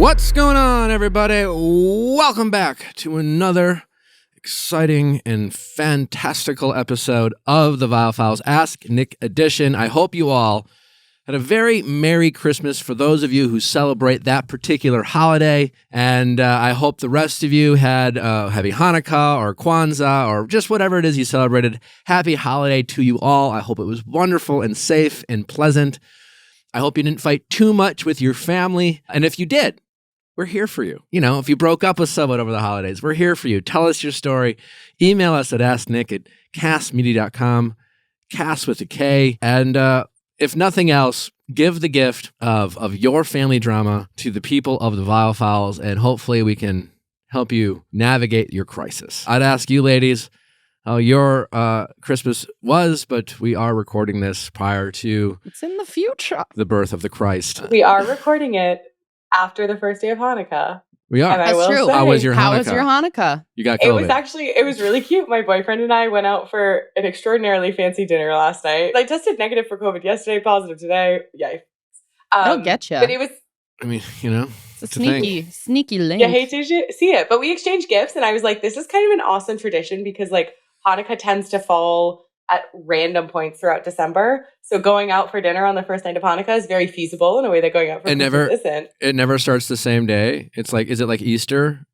What's going on, everybody? Welcome back to another exciting and fantastical episode of the Viall Files Ask Nick edition. I hope you all had a very Merry Christmas for those of you who celebrate that particular holiday, and I hope the rest of you had Happy Hanukkah or Kwanzaa or just whatever it is you celebrated. Happy holiday to you all. I hope it was wonderful and safe and pleasant. I hope you didn't fight too much with your family, and if you did, we're here for you. You know, if you broke up with someone over the holidays, we're here for you. Tell us your story. Email us at asknick@castmedia.com, cast with a K. And if nothing else, give the gift of your family drama to the people of the Viall Files, and hopefully we can help you navigate your crisis. I'd ask you ladies how your Christmas was, but we are recording this prior to... It's in the future. ...the birth of the Christ. We are recording it after the first day of Hanukkah. We are. That's true. How was your Hanukkah? How was your Hanukkah? You got COVID. It was really cute. My boyfriend and I went out for an extraordinarily fancy dinner last night. I tested negative for COVID yesterday, positive today. Yay. I'll get you. But it was... I mean, you know. It's a sneaky link. You hate to see it. But we exchanged gifts, and I was like, this is kind of an awesome tradition because, like, Hanukkah tends to fall at random points throughout December. So going out for dinner on the first night of Hanukkah is very feasible in a way that going out for Christmas isn't. It never starts the same day. It's like, is it like Easter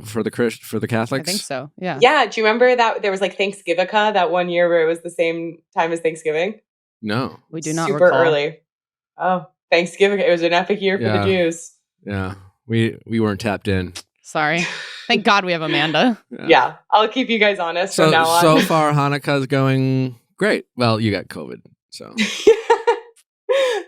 for the Catholics? I think so, yeah. Yeah, do you remember that there was like Thanksgiving-a that one year where it was the same time as Thanksgiving? No. We do not Super recall. early. Oh, Thanksgiving. It was an epic year for the Jews. Yeah, we weren't tapped in. Sorry. Thank God we have Amanda. Yeah, I'll keep you guys honest from now on. So far, Hanukkah's going great. Well, you got COVID, so.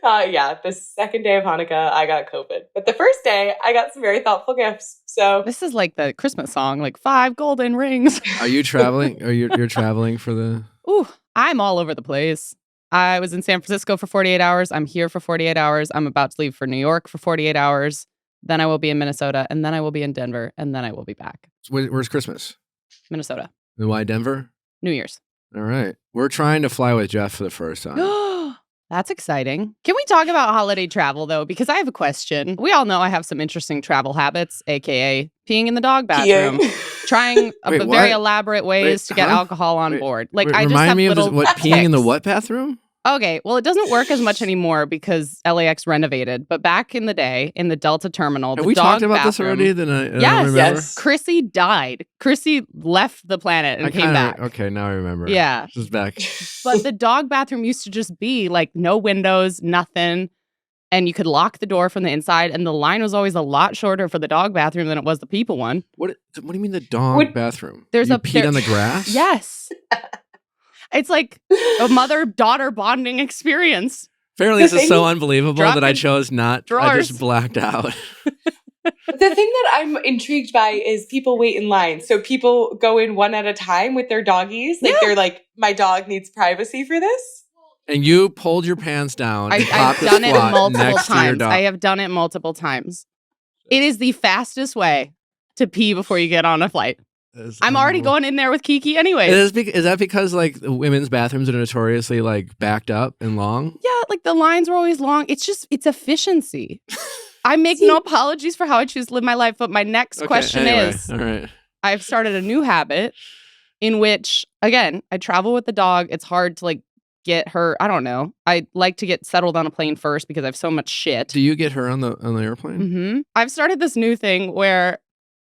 Yeah, the second day of Hanukkah, I got COVID. But the first day, I got some very thoughtful gifts. So this is like the Christmas song, like 5 golden rings. Are you traveling? You're traveling for the... Ooh, I'm all over the place. I was in San Francisco for 48 hours. I'm here for 48 hours. I'm about to leave for New York for 48 hours. Then I will be in Minnesota, and then I will be in Denver, and then I will be back. Where's Christmas? Minnesota. And why Denver? New Year's. All right. We're trying to fly with Jeff for the first time. That's exciting. Can we talk about holiday travel, though? Because I have a question. We all know I have some interesting travel habits, a.k.a. peeing in the dog bathroom, trying very elaborate ways to get alcohol on board. Like, I just have peeing in the what bathroom? Okay, well, it doesn't work as much anymore because LAX renovated. But back in the day, in the Delta terminal, have we talked about this already? Then I don't remember. Yes. Chrissy died. Chrissy left the planet and came back. Okay, now I remember. Yeah. She's back. But the dog bathroom used to just be like no windows, nothing. And you could lock the door from the inside. And the line was always a lot shorter for the dog bathroom than it was the people one. What do you mean the dog bathroom? There's peed on the grass? Yes. It's like a mother-daughter bonding experience. Apparently, this is so unbelievable that I chose not. Drawers. I just blacked out. The thing that I'm intrigued by is people wait in line. So people go in one at a time with their doggies. Like they're like, my dog needs privacy for this. And you pulled your pants down. I've done it multiple times. I have done it multiple times. It is the fastest way to pee before you get on a flight. I'm already going in there with Kiki anyways. Is that because like the women's bathrooms are notoriously like backed up and long? Yeah, like the lines were always long. It's efficiency. I make no apologies for how I choose to live my life, but my next question is, all right. I've started a new habit in which, again, I travel with the dog. It's hard to like get her, I don't know. I like to get settled on a plane first because I have so much shit. Do you get her on the airplane? Mm-hmm. I've started this new thing where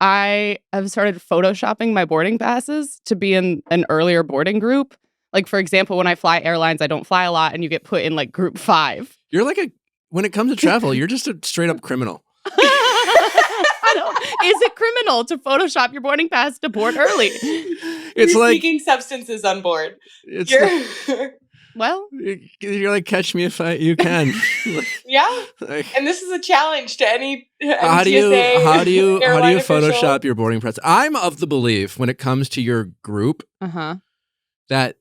I have started photoshopping my boarding passes to be in an earlier boarding group. Like, for example, when I fly airlines, I don't fly a lot and you get put in like group 5. You're like when it comes to travel, you're just a straight up criminal. Is it criminal to Photoshop your boarding pass to board early? It's you're like sneaking substances on board. Well, you're like, catch me if you can. Yeah, and this is a challenge to any how do you Photoshop official. your boarding pass? I'm of the belief when it comes to your group that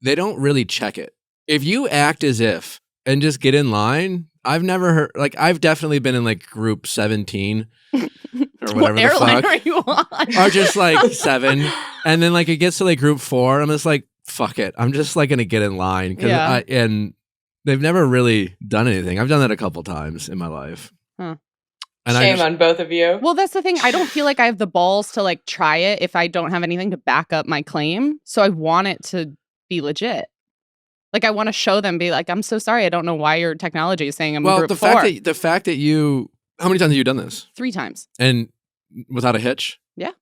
they don't really check it. If you act as if and just get in line, I've never heard, like, I've definitely been in like group 17 or whatever what the airline fuck, are you on? or just like 7, and then like it gets to like group 4, I'm just like, fuck it, I'm just like gonna get in line and they've never really done anything. I've done that a couple times in my life. And Shame on both of you. Well, that's the thing. I don't feel like I have the balls to like try it if I don't have anything to back up my claim. So I want it to be legit. Like I want to show them, be like, I'm so sorry. I don't know why your technology is saying I'm group the 4. fact that you, how many times have you done this? 3 times. And without a hitch? Yeah.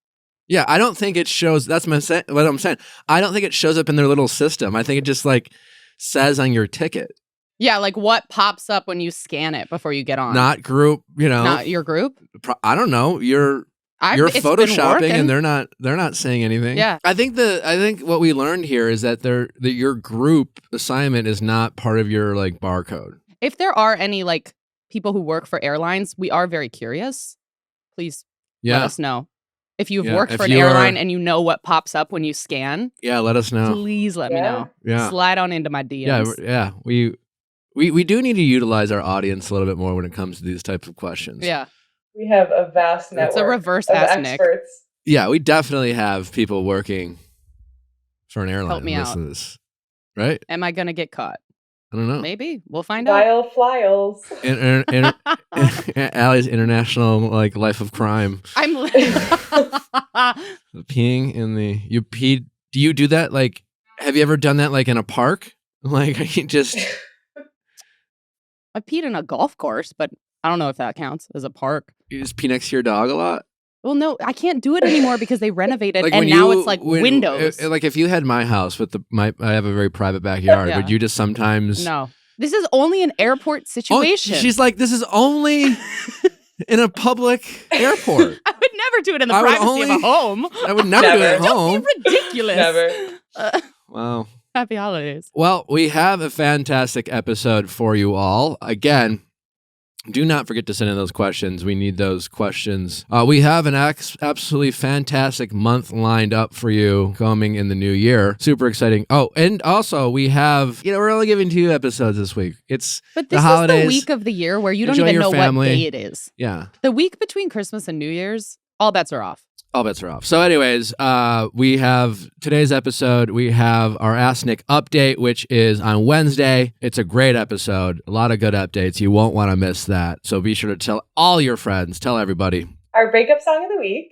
Yeah, I don't think it shows. That's what I'm saying. I don't think it shows up in their little system. I think it just like says on your ticket. Yeah, like what pops up when you scan it before you get on? Not group, Not your group? I don't know. You're It's been photoshopping working. and they're not saying anything. Yeah. I think what we learned here is that your group assignment is not part of your like barcode. If there are any like people who work for airlines, we are very curious. Please let us know. If you've worked for an airline and you know what pops up when you scan, let us know. Please let me know. Yeah. Slide on into my DMs. Yeah. We do need to utilize our audience a little bit more when it comes to these types of questions. Yeah. We have a vast network. It's a reverse of Ask experts. Nick. Yeah, we definitely have people working for an airline. Help me out. This, right? Am I going to get caught? I don't know. Maybe. We'll find out. Viall Files. Allie's international like life of crime. I'm Peeing in the do you do that like have you ever done that like in a park? Like you just I peed in a golf course, but I don't know if that counts as a park. you just pee next to your dog a lot? Well, no, I can't do it anymore because they renovated and now it's like windows. Like if you had my house with I have a very private backyard, Yeah. would you just sometimes No. This is only an airport situation. She's like, this is only in a public airport. I would never do it in the privacy of a home. I would never do it at home. Don't be ridiculous. Never. Wow. Happy holidays. Well, we have a fantastic episode for you all. Again, do not forget to send in those questions. We need those questions. We have an absolutely fantastic month lined up for you coming in the new year. Super exciting. Oh, and also we have, we're only giving 2 episodes this week. But the this holidays. is the week of the year where you don't Enjoy even your know family. what day it is. Yeah. The week between Christmas and New Year's, all bets are off. All bets are off. So anyways, we have today's episode. We have our Ask Nick update, which is on Wednesday. It's a great episode. A lot of good updates. You won't want to miss that. So be sure to tell all your friends. Tell everybody. Our breakup song of the week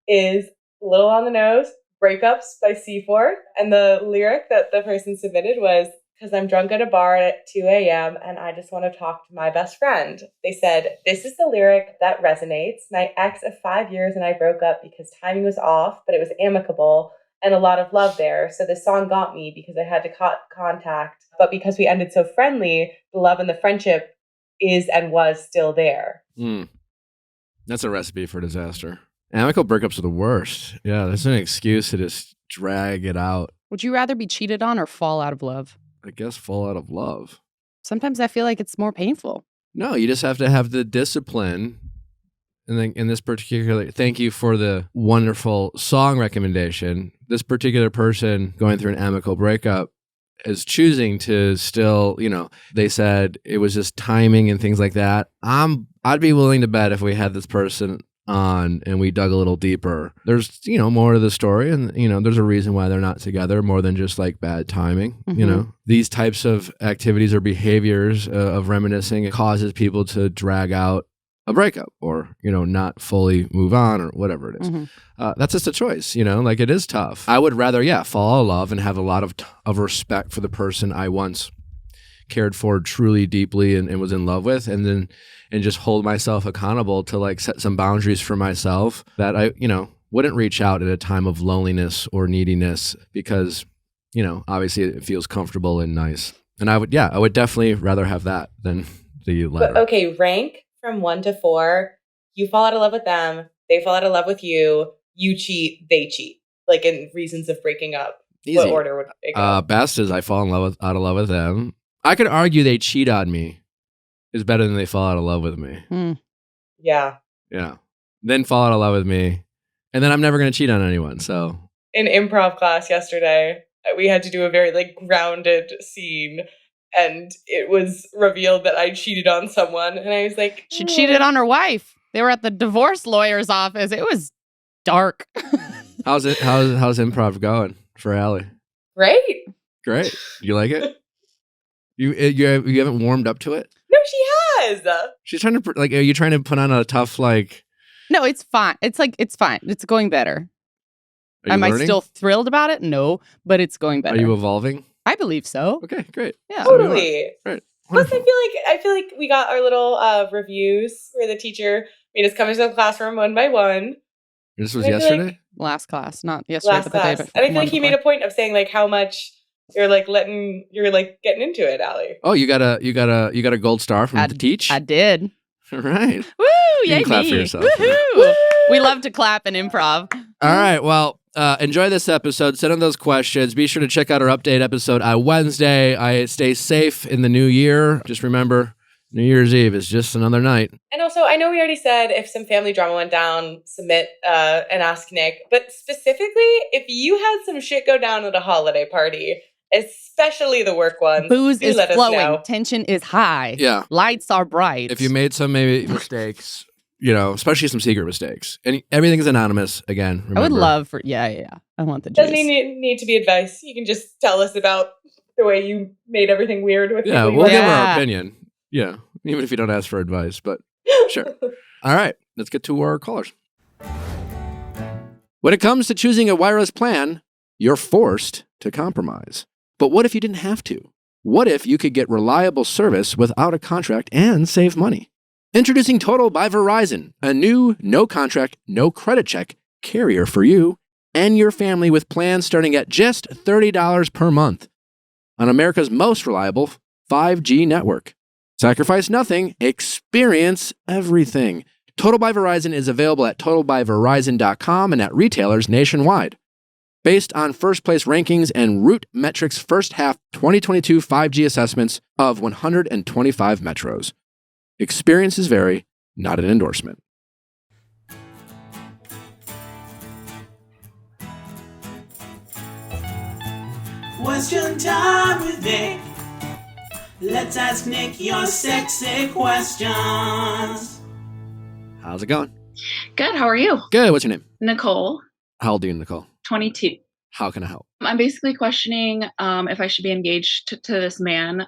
is a little on the nose, Breakups by C4. And the lyric that the person submitted was, because I'm drunk at a bar at 2 a.m. and I just want to talk to my best friend. They said, this is the lyric that resonates. My ex of 5 years and I broke up because timing was off, but it was amicable and a lot of love there. So this song got me because I had to cut contact. But because we ended so friendly, the love and the friendship is and was still there. That's a recipe for disaster. Amicable breakups are the worst. Yeah, there's an excuse to just drag it out. Would you rather be cheated on or fall out of love? I guess fall out of love. Sometimes I feel like it's more painful. No, you just have to have the discipline. And then in this particular, thank you for the wonderful song recommendation. This particular person going through an amicable breakup is choosing to still, they said it was just timing and things like that. I'd be willing to bet if we had this person on and we dug a little deeper, there's more to the story, and there's a reason why they're not together, more than just like bad timing. These types of activities or behaviors of reminiscing, it causes people to drag out a breakup or not fully move on or whatever it is. That's just a choice. Like it is tough. I would rather fall in love and have a lot of respect for the person I once cared for truly deeply and was in love with, and just hold myself accountable to like set some boundaries for myself that I wouldn't reach out at a time of loneliness or neediness because obviously it feels comfortable and nice, and I would definitely rather have that than the latter. But okay, rank from 1 to 4. You fall out of love with them, they fall out of love with you, you cheat, they cheat, like in reasons of breaking up. Easy. What order would it go? Best is I fall out of love with them. I could argue they cheat on me is better than they fall out of love with me. Yeah. Then fall out of love with me, and then I'm never going to cheat on anyone. So in improv class yesterday, we had to do a very like grounded scene, and it was revealed that I cheated on someone, and I was like, she cheated on her wife. They were at the divorce lawyer's office. It was dark. How's improv going for Allie? Great. You like it? You haven't warmed up to it? No, she was. She's trying to are you trying to put on a tough No, it's fine. It's fine. It's going better. Am I still thrilled about it? No, but it's going better. Are you evolving? I believe so. Okay, great. Yeah. Totally. Right. Plus, I feel like we got our little reviews where the teacher made us come into the classroom one by one. This was yesterday? Last class, not yesterday, but the day before. And I feel like he made a point of saying how much you're getting into it, Allie. Oh, you got a gold star from Detach? I did. All right. Woo! You can clap for yourself. Woohoo! We love to clap in improv. All right. Well, enjoy this episode. Send in those questions. Be sure to check out our update episode on Wednesday. Stay safe in the new year. Just remember, New Year's Eve is just another night. And also, I know we already said if some family drama went down, submit and ask Nick. But specifically, if you had some shit go down at a holiday party, especially the work ones, booze is flowing, tension is high. Yeah, lights are bright. If you made some maybe mistakes, especially some secret mistakes, and everything is anonymous. Again, remember. I would love for I want the juice. Doesn't need to be advice. You can just tell us about the way you made everything weird with. Yeah, we'll give our opinion. Yeah, even if you don't ask for advice, but sure. All right, let's get to our callers. When it comes to choosing a wireless plan, you're forced to compromise. But what if you didn't have to? What if you could get reliable service without a contract and save money? Introducing Total by Verizon, a new no-contract, no-credit check carrier for you and your family with plans starting at just $30 per month on America's most reliable 5G network. Sacrifice nothing, experience everything. Total by Verizon is available at totalbyverizon.com and at retailers nationwide. Based on first-place rankings and Root Metrics first half 2022 5G assessments of 125 metros. Experiences vary, not an endorsement. Question time with Nick. Let's ask Nick your sexy questions. How's it going? Good. How are you? Good. What's your name? Nicole. How old are you, Nicole? 22. How can I help? I'm basically questioning if I should be engaged to this man.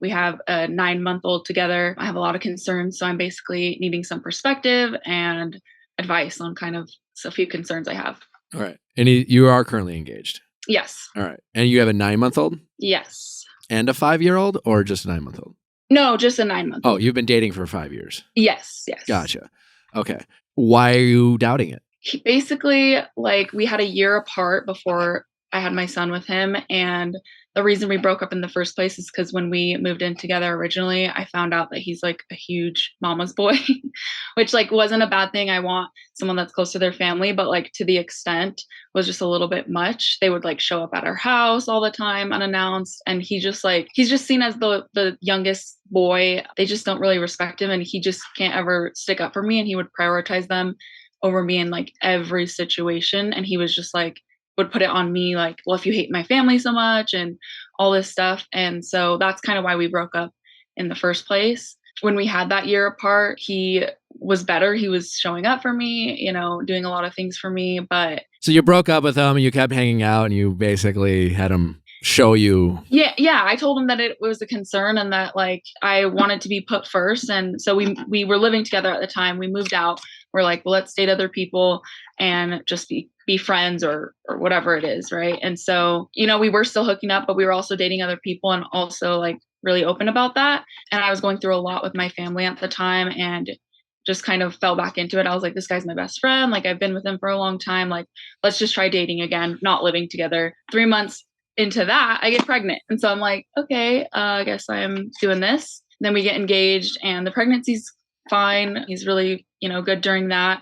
We have a 9-month-old together. I have a lot of concerns, so I'm basically needing some perspective and advice on kind of a few concerns I have. All right. And you are currently engaged? Yes. All right. And you have a 9-month-old? Yes. And a 5-year-old or just a 9-month-old? No, just a 9-month-old. Oh, you've been dating for 5 years? Yes. Gotcha. Okay. Why are you doubting it? Basically, we had a year apart before I had my son with him. And the reason we broke up in the first place is because when we moved in together originally, I found out that he's a huge mama's boy, which wasn't a bad thing. I want someone that's close to their family, but to the extent was just a little bit much. They would show up at our house all the time unannounced. And he's just seen as the youngest boy. They just don't really respect him. And he just can't ever stick up for me. And he would prioritize them over me in every situation. And he was just would put it on me well, if you hate my family so much and all this stuff. And so that's kind of why we broke up in the first place. When we had that year apart, he was better. He was showing up for me, doing a lot of things for me. But so you broke up with him and you kept hanging out and you basically had him show you. Yeah. I told him that it was a concern and that I wanted to be put first. And so we were living together at the time. We moved out. We're well, let's date other people and just be friends or whatever it is. Right. And so, we were still hooking up, but we were also dating other people and also really open about that. And I was going through a lot with my family at the time and just kind of fell back into it. I was this guy's my best friend. I've been with him for a long time. Let's just try dating again, not living together. 3 months into that, I get pregnant. And so I'm okay, I guess I'm doing this. Then we get engaged and the pregnancy's fine. He's really, good during that.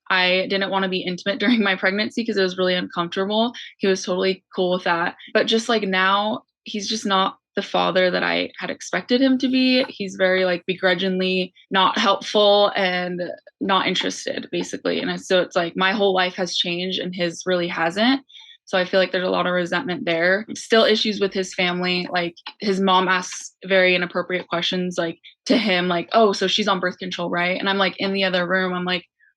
I didn't want to be intimate during my pregnancy because it was really uncomfortable. He was totally cool with that. But just now, he's just not the father that I had expected him to be. He's very begrudgingly not helpful and not interested, basically. And so it's my whole life has changed and his really hasn't. So I feel there's a lot of resentment there. Still issues with his family. His mom asks very inappropriate questions to him, oh, so she's on birth control, right? And I'm in the other room. I'm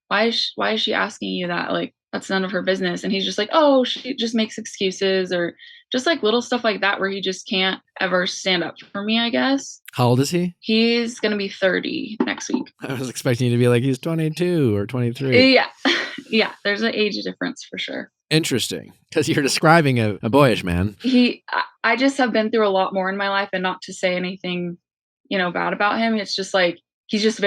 why is she asking you that? that's none of her business. And he's just like, oh, she just makes excuses, or just like little stuff like that where he just can't ever stand up for me, I guess. How old is he? He's going to be 30 next week. I was expecting you to be like, he's 22 or 23. Yeah. Yeah. There's an age difference for sure. Interesting. Because you're describing a boyish man. I just have been through a lot more in my life, and not to say anything, bad about him. It's just like, he's just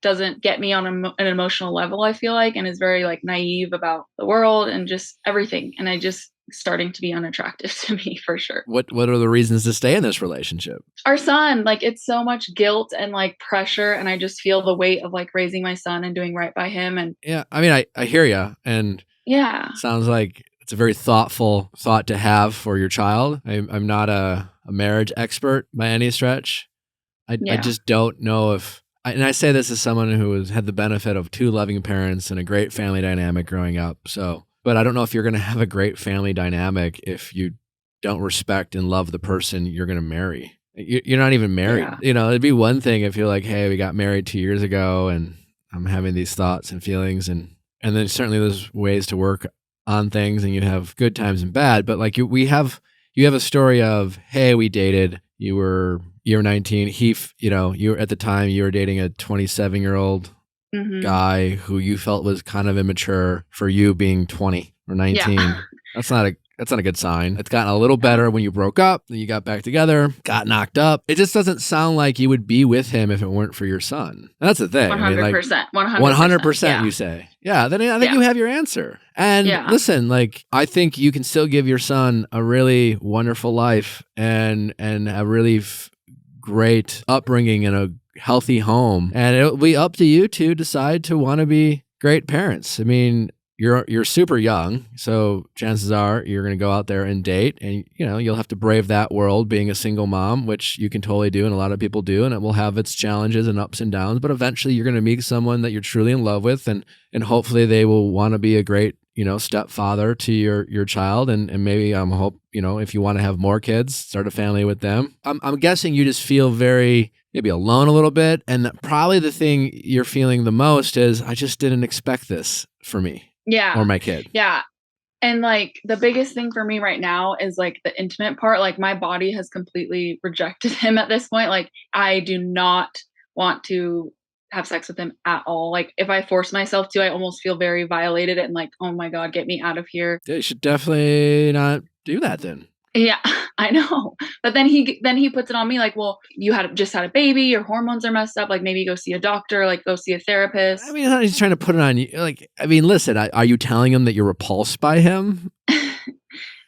doesn't get me on an emotional level, I feel like, and is very like naive about the world and just everything. And I just starting to be unattractive to me for sure. What are the reasons to stay in this relationship? Our son, like, it's so much guilt and like pressure. And I just feel the weight of like raising my son and doing right by him. And yeah, I mean, I hear you. And yeah, sounds like it's a very thoughtful thought to have for your child. I'm not a marriage expert by any stretch. I just don't know if, and I say this as someone who has had the benefit of 2 loving parents and a great family dynamic growing up. So, but I don't know if you're going to have a great family dynamic if you don't respect and love the person you're going to marry. You're not even married. Yeah. It'd be one thing if you're like, hey, we got married 2 years ago and I'm having these thoughts and feelings, and then certainly there's ways to work on things and you have good times and bad. But like you have a story of, hey, we dated, you were 19. You were at the time you were dating a 27-year-old guy who you felt was kind of immature for you being 20 or 19. Yeah. That's not a good sign. It's gotten a little better when you broke up, then you got back together, got knocked up. It just doesn't sound like you would be with him if it weren't for your son. That's the thing. 100%. 100%, yeah. You say. Yeah, then I think you have your answer. And listen, like, I think you can still give your son a really wonderful life and a really great upbringing in a healthy home. And it'll be up to you to decide to want to be great parents. I mean, you're super young, so chances are you're going to go out there and date, and you'll have to brave that world being a single mom, which you can totally do, and a lot of people do, and it will have its challenges and ups and downs. But eventually, you're going to meet someone that you're truly in love with, and hopefully they will want to be a great stepfather to your child, and maybe hope if you want to have more kids, start a family with them. I'm guessing you just feel very maybe alone a little bit, and probably the thing you're feeling the most is, I just didn't expect this for me. Yeah. Or my kid. Yeah. And like the biggest thing for me right now is like the intimate part. Like my body has completely rejected him at this point. Like I do not want to have sex with him at all. Like if I force myself to, I almost feel very violated and like, oh my God, get me out of here. Yeah, you should definitely not do that then. Yeah, I know. But then he puts it on me like, well, you just had a baby, your hormones are messed up. Like maybe go see a doctor, like go see a therapist. I mean, he's trying to put it on you. Like, I mean, listen, are you telling him that you're repulsed by him?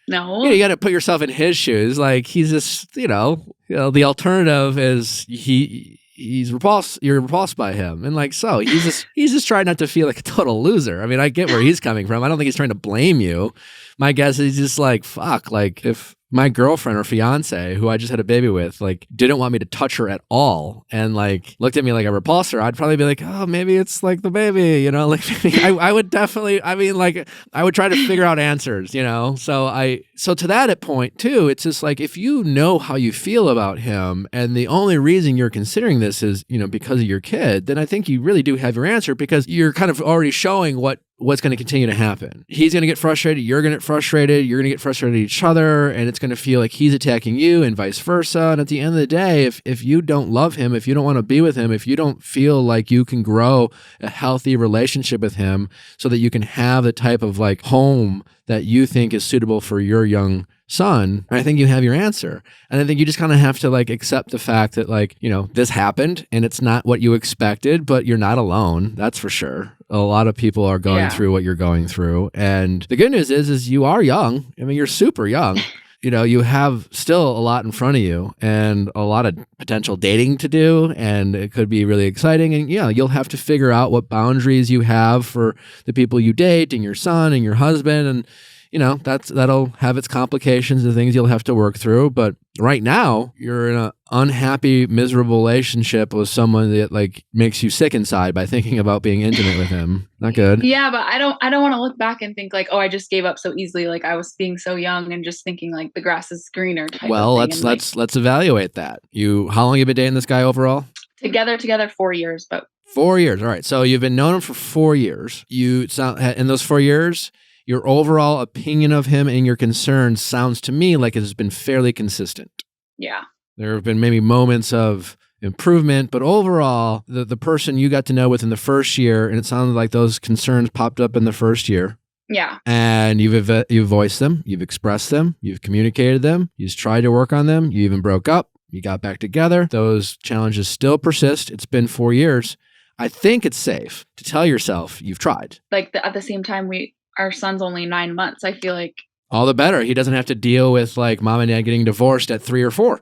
No. You got to put yourself in his shoes. Like he's just, the alternative is he's repulsed. You're repulsed by him, and like so, he's just trying not to feel like a total loser. I mean, I get where he's coming from. I don't think he's trying to blame you. My guess is he's just like, fuck. Like if my girlfriend or fiance, who I just had a baby with, like didn't want me to touch her at all, and like looked at me like a repulsor, I'd probably be like, oh, maybe it's like the baby, like maybe I would definitely. I mean, like I would try to figure out answers, So to that point too, it's just like if you know how you feel about him, and the only reason you're considering this is because of your kid, then I think you really do have your answer, because you're kind of already showing what's going to continue to happen. He's going to get frustrated. You're going to get frustrated. You're going to get frustrated at each other. And it's going to feel like he's attacking you and vice versa. And at the end of the day, if you don't love him, if you don't want to be with him, if you don't feel like you can grow a healthy relationship with him so that you can have the type of like home that you think is suitable for your young son, I think you have your answer. And I think you just kind of have to like accept the fact that like, this happened and it's not what you expected, but you're not alone. That's for sure. A lot of people are going through what you're going through. And the good news is you are young. I mean, you're super young. You have still a lot in front of you and a lot of potential dating to do, and it could be really exciting. And you'll have to figure out what boundaries you have for the people you date and your son and your husband, and that'll have its complications and things you'll have to work through. But right now, you're in an unhappy, miserable relationship with someone that like makes you sick inside by thinking about being intimate with him. Not good. Yeah, but I don't want to look back and think like, oh, I just gave up so easily. Like I was being so young and just thinking like the grass is greener. Well, let's evaluate that. How long have you been dating this guy overall? Together 4 years, but 4 years. All right. So you've been known him for 4 years. In those 4 years, your overall opinion of him and your concerns sounds to me like it has been fairly consistent. Yeah. There have been maybe moments of improvement, but overall, the person you got to know within the first year, and it sounded like those concerns popped up in the first year. Yeah. And you've voiced them, you've expressed them, you've communicated them, you've tried to work on them, you even broke up, you got back together. Those challenges still persist. It's been 4 years. I think it's safe to tell yourself you've tried. Like at the same time, our son's only 9 months. I feel like all the better. He doesn't have to deal with like mom and dad getting divorced at 3 or 4.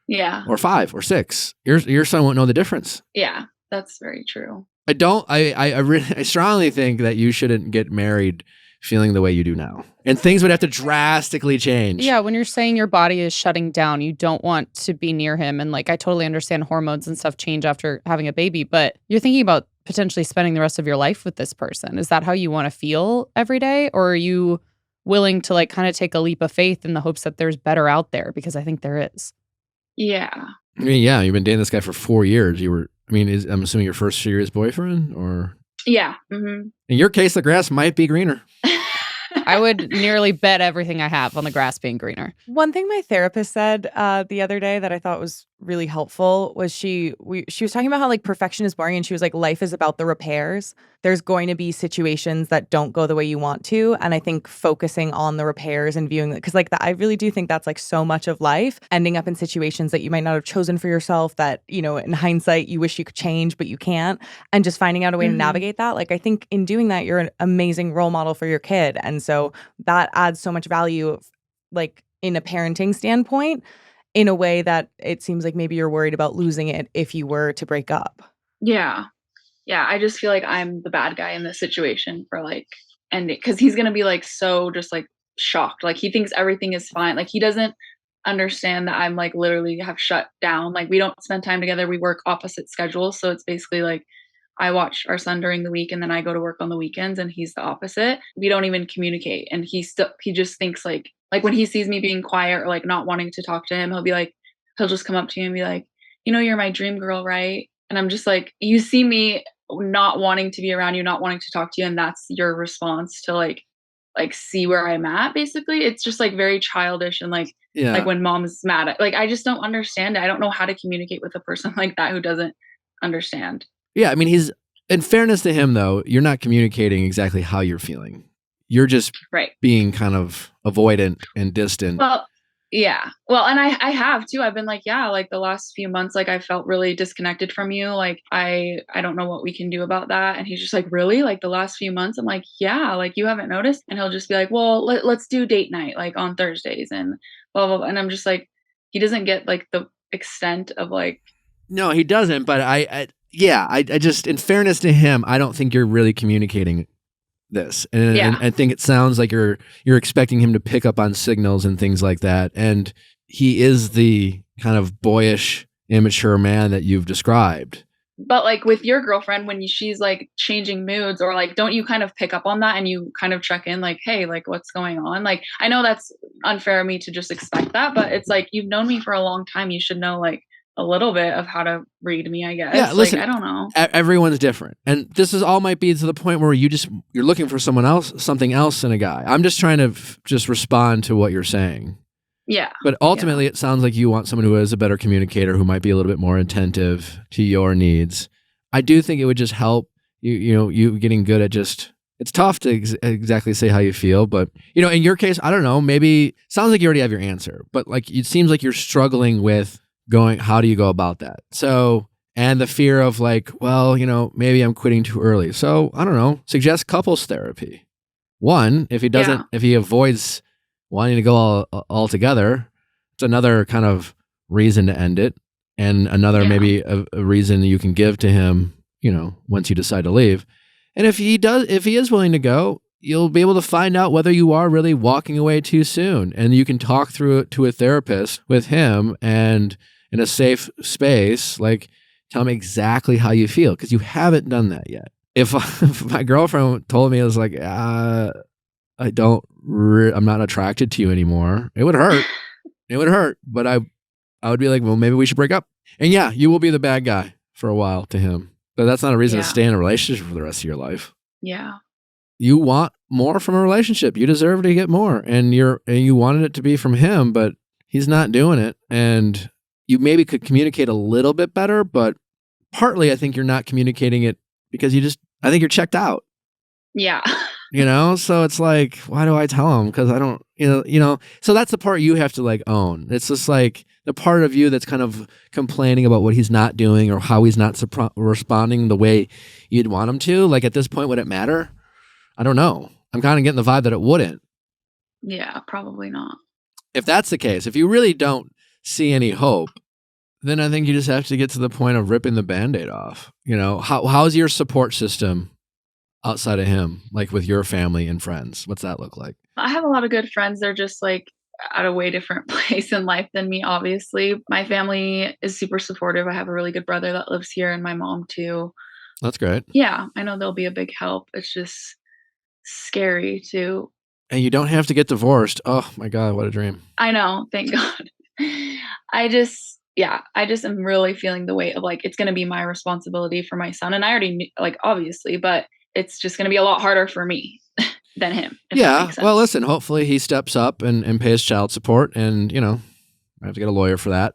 Yeah. Or 5 or 6. Your son won't know the difference. Yeah, that's very true. I strongly think that you shouldn't get married feeling the way you do now. And things would have to drastically change. Yeah, when you're saying your body is shutting down, you don't want to be near him. And like, I totally understand hormones and stuff change after having a baby, but you're thinking about potentially spending the rest of your life with this person. Is that how you want to feel every day? Or are you willing to like kind of take a leap of faith in the hopes that there's better out there? Because I think there is. Yeah. I mean, yeah, you've been dating this guy for 4 years. I'm assuming your first serious boyfriend, or? Yeah. Mm-hmm. In your case, the grass might be greener. I would nearly bet everything I have on the grass being greener. One thing my therapist said the other day that I thought was really helpful was she was talking about how like perfection is boring, and she was like, life is about the repairs. There's going to be situations that don't go the way you want to, and I think focusing on the repairs and viewing, because like I really do think that's like so much of life, ending up in situations that you might not have chosen for yourself, that, you know, in hindsight you wish you could change but you can't, and just finding out a way to navigate that. Like, I think in doing that you're an amazing role model for your kid, and so that adds so much value, like in a parenting standpoint, in a way that it seems like maybe you're worried about losing it if you were to break up. Yeah. Yeah. I just feel like I'm the bad guy in this situation for like ending, because he's going to be like so just like shocked. Like he thinks everything is fine. Like he doesn't understand that I'm like literally have shut down. Like we don't spend time together. We work opposite schedules. So it's basically like I watch our son during the week and then I go to work on the weekends, and he's the opposite. We don't even communicate. And he just thinks like when he sees me being quiet or like not wanting to talk to him, he'll just come up to you and be like, you know, you're my dream girl, right? And I'm just like, you see me not wanting to be around you, not wanting to talk to you, and that's your response to like see where I'm at, basically. It's just like very childish, and like like when mom's mad at, like I just don't understand it. I don't know how to communicate with a person like that who doesn't understand. Yeah, I mean, in fairness to him though, you're not communicating exactly how you're feeling. You're just being kind of avoidant and distant. Well, yeah. Well, and I have too. I've been like, yeah, like the last few months, like I felt really disconnected from you. Like I don't know what we can do about that. And he's just like, really? Like the last few months? I'm like, yeah, like you haven't noticed? And he'll just be like, well, let's do date night, like on Thursdays and blah, blah, blah. And I'm just like, he doesn't get like the extent of like. No, he doesn't. But I just, in fairness to him, I don't think you're really communicating this. And I think it sounds like you're expecting him to pick up on signals and things like that. And he is the kind of boyish, immature man that you've described. But like with your girlfriend, when she's like changing moods, or like, don't you kind of pick up on that and you kind of check in like, hey, like what's going on? Like, I know that's unfair of me to just expect that, but it's like, you've known me for a long time. You should know like a little bit of how to read me, I guess. Yeah, listen, like, I don't know. Everyone's different. And this is all might be to the point where you're looking for something else in a guy. I'm just trying to just respond to what you're saying. Yeah. But ultimately, it sounds like you want someone who is a better communicator, who might be a little bit more attentive to your needs. I do think it would just help you getting good at just, it's tough to exactly say how you feel, but in your case, I don't know, maybe sounds like you already have your answer, but like, it seems like you're struggling with how do you go about that? So, and the fear of like, well, maybe I'm quitting too early. So I don't know, suggest couples therapy. One, if he avoids wanting to go all together, it's another kind of reason to end it. And another maybe a reason you can give to him, once you decide to leave. And if he is willing to go, you'll be able to find out whether you are really walking away too soon. And you can talk through it to a therapist with him, and in a safe space, like, tell him exactly how you feel, because you haven't done that yet. If my girlfriend told me, I was like, I'm not attracted to you anymore, it would hurt. It would hurt, but I would be like, well, maybe we should break up. And yeah, you will be the bad guy for a while to him. But that's not a reason to Yeah. stay in a relationship for the rest of your life. Yeah. You want more from a relationship. You deserve to get more. And you wanted it to be from him, but he's not doing it. And you maybe could communicate a little bit better, but partly I think you're not communicating it because I think you're checked out. Yeah. So it's like, why do I tell him? Because I don't, so that's the part you have to like own. It's just like the part of you that's kind of complaining about what he's not doing or how he's not responding the way you'd want him to. Like at this point, would it matter? I don't know. I'm kind of getting the vibe that it wouldn't. Yeah, probably not. If that's the case, if you really don't see any hope, then I think you just have to get to the point of ripping the Band-Aid off. How's your support system outside of him, like with your family and friends? What's that look like? I have a lot of good friends. They're just like at a way different place in life than me, obviously. My family is super supportive. I have a really good brother that lives here and my mom too. That's great. Yeah, I know they'll be a big help. It's just scary too. And you don't have to get divorced. Oh my God, what a dream. I know, thank God. I just am really feeling the weight of like, it's going to be my responsibility for my son. And I already knew, like, obviously, but it's just going to be a lot harder for me than him. Yeah. Well, listen, hopefully he steps up and pays child support and, I have to get a lawyer for that.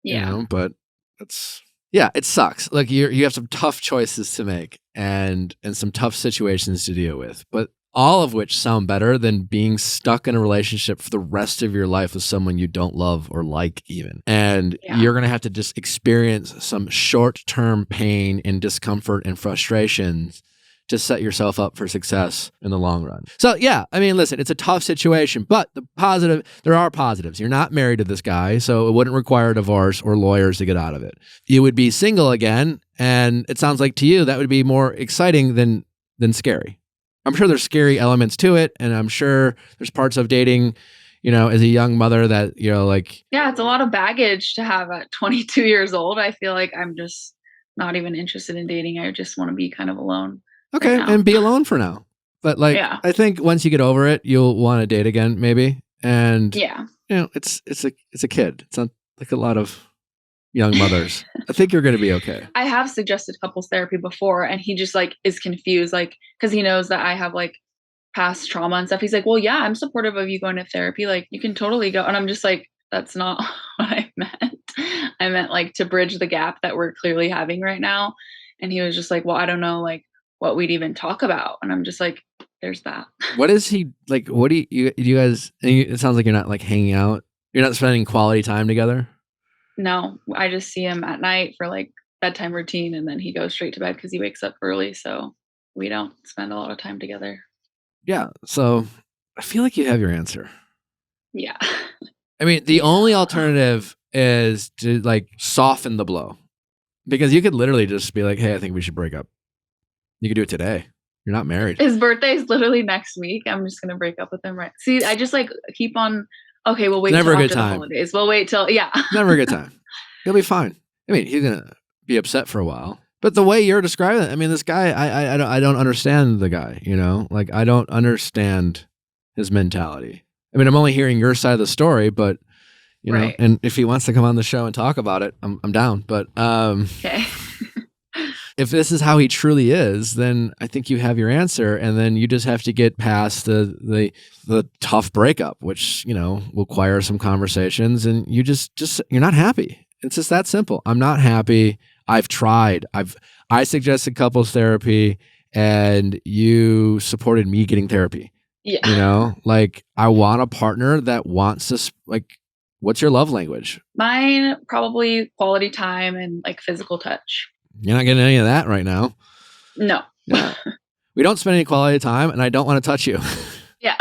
Yeah. But it sucks. Like you have some tough choices to make and some tough situations to deal with, but all of which sound better than being stuck in a relationship for the rest of your life with someone you don't love or like even. And you're going to have to just experience some short-term pain and discomfort and frustrations to set yourself up for success in the long run. So yeah, I mean, listen, it's a tough situation, but there are positives. You're not married to this guy, so it wouldn't require a divorce or lawyers to get out of it. You would be single again, and it sounds like to you that would be more exciting than scary. I'm sure there's scary elements to it, and I'm sure there's parts of dating, as a young mother that, yeah, it's a lot of baggage to have at 22 years old. I feel like I'm just not even interested in dating. I just want to be kind of alone. Okay, right and be alone for now. But I think once you get over it, you'll want to date again, maybe. And it's a kid. It's not like a lot of young mothers. I think you're going to be okay. I have suggested couples therapy before, and he just like is confused, like because he knows that I have like past trauma and stuff. He's like, "Well, yeah, I'm supportive of you going to therapy. Like, you can totally go." And I'm just like, "That's not what I meant. I meant like to bridge the gap that we're clearly having right now." And he was just like, "Well, I don't know, like." What we'd even talk about. And I'm just like, there's that. What is he like? What do you guys, it sounds like you're not like hanging out. You're not spending quality time together. No, I just see him at night for like bedtime routine. And then he goes straight to bed because he wakes up early. So we don't spend a lot of time together. Yeah. So I feel like you have your answer. Yeah. I mean, the only alternative is to like soften the blow, because you could literally just be like, "Hey, I think we should break up." You could do it today. You're not married. His birthday is literally next week. I'm just gonna break up with him, right? See, I just like keep on. Okay, we'll wait till after the holidays. We'll wait till Never a good time. He'll be fine. I mean, he's gonna be upset for a while, but the way you're describing it, I mean, this guy, I don't understand the guy. Like I don't understand his mentality. I mean, I'm only hearing your side of the story, but right. And if he wants to come on the show and talk about it, I'm down. But okay. if this is how he truly is, then I think you have your answer, and then you just have to get past the tough breakup, which will require some conversations, and you just you're not happy. It's just that simple. I'm not happy. I've tried. I suggested couples therapy, and you supported me getting therapy. Yeah. Like I want a partner that wants to like. What's your love language? Mine probably quality time and like physical touch. You're not getting any of that right now. No. Yeah. We don't spend any quality time, and I don't want to touch you. Yeah.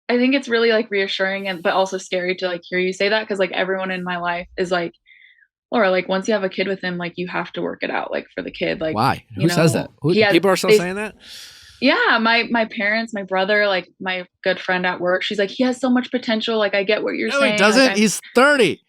I think it's really like reassuring but also scary to like hear you say that, because like everyone in my life is like, Laura, like once you have a kid with him, like you have to work it out like for the kid. Like why? Who says that? People are still saying that? Yeah, my parents, my brother, like my good friend at work, she's like, he has so much potential. Like I get what you're saying. No, he doesn't. Like, he's 30.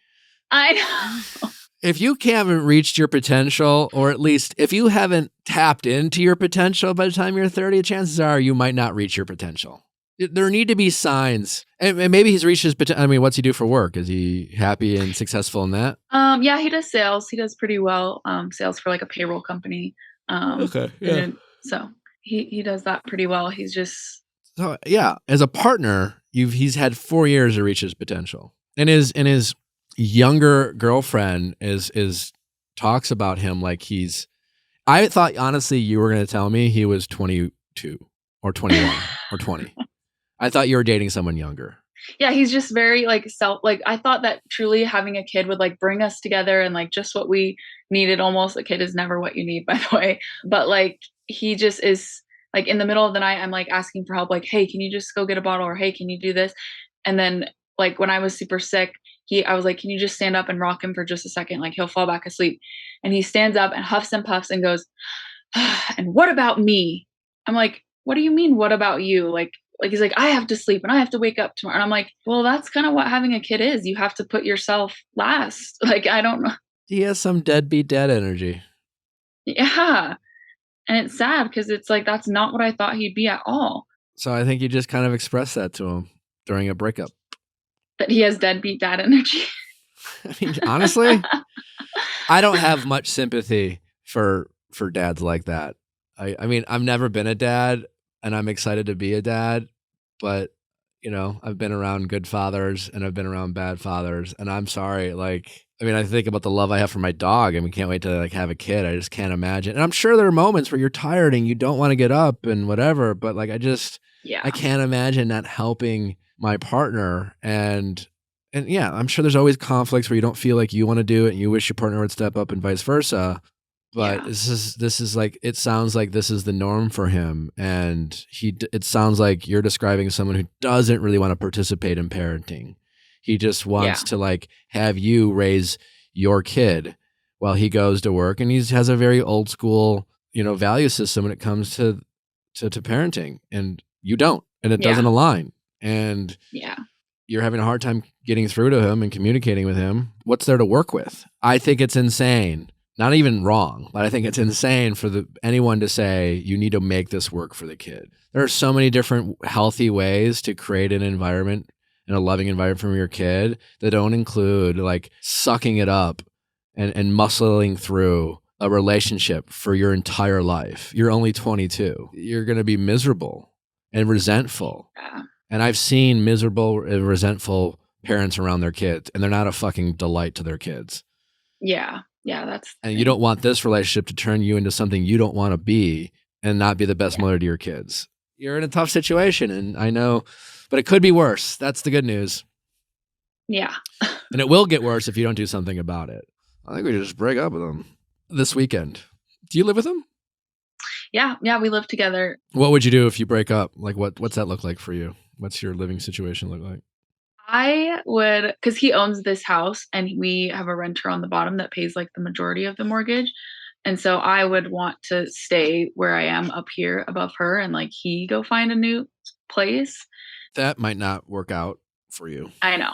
I know. If you haven't reached your potential, or at least if you haven't tapped into your potential by the time you're 30, chances are you might not reach your potential. There need to be signs. And maybe he's reached his potential. I mean, what's he do for work? Is he happy and successful in that? Yeah, he does sales. He does pretty well. Sales for like a payroll company. Okay. Yeah. So he does that pretty well. He's just So yeah, as a partner, he's had 4 years to reach his potential. And his younger girlfriend is talks about him like I thought honestly you were going to tell me he was 22 or 21 or 20. I thought you were dating someone younger. Yeah, he's just very like I thought that truly having a kid would like bring us together and like just what we needed almost. A kid is never what you need, by the way. But like he just is like in the middle of the night, I'm like asking for help, like, hey, can you just go get a bottle, or hey, can you do this? And then like when I was super sick, I was like, can you just stand up and rock him for just a second? Like he'll fall back asleep. And he stands up and huffs and puffs and goes, and what about me? I'm like, what do you mean, what about you? Like he's like, I have to sleep and I have to wake up tomorrow. And I'm like, well, that's kind of what having a kid is. You have to put yourself last. Like, I don't know. He has some deadbeat dad energy. Yeah. And it's sad because it's like, that's not what I thought he'd be at all. So I think you just kind of expressed that to him during a breakup. That he has deadbeat dad energy. I mean, honestly, I don't have much sympathy for dads like that. I mean, I've never been a dad and I'm excited to be a dad, but you know, I've been around good fathers and I've been around bad fathers, and I'm sorry. Like, I mean, I think about the love I have for my dog and we can't wait to like have a kid. I just can't imagine. And I'm sure there are moments where you're tired and you don't want to get up and whatever, but like, I can't imagine not helping my partner. And yeah, I'm sure there's always conflicts where you don't feel like you want to do it and you wish your partner would step up and vice versa. But this is like, it sounds like this is the norm for him. And it sounds like you're describing someone who doesn't really want to participate in parenting. He just wants to like have you raise your kid while he goes to work. And he has a very old school, you know, value system when it comes to parenting, and you don't, and it doesn't align. And you're having a hard time getting through to him and communicating with him. What's there to work with? I think it's insane. Not even wrong, but I think it's insane for anyone to say you need to make this work for the kid. There are so many different healthy ways to create an environment and a loving environment for your kid that don't include like sucking it up and muscling through a relationship for your entire life. You're only 22. You're going to be miserable and resentful. Yeah. And I've seen miserable and resentful parents around their kids, and they're not a fucking delight to their kids. Yeah. Yeah, and you don't want this relationship to turn you into something you don't want to be and not be the best mother to your kids. You're in a tough situation, and I know, but it could be worse. That's the good news. Yeah. And it will get worse if you don't do something about it. I think we should just break up with him this weekend. Do you live with him? Yeah, we live together. What would you do if you break up? Like, what's that look like for you? What's your living situation look like? I would, because he owns this house and we have a renter on the bottom that pays like the majority of the mortgage. And so I would want to stay where I am up here above her and like he go find a new place. That might not work out for you. I know.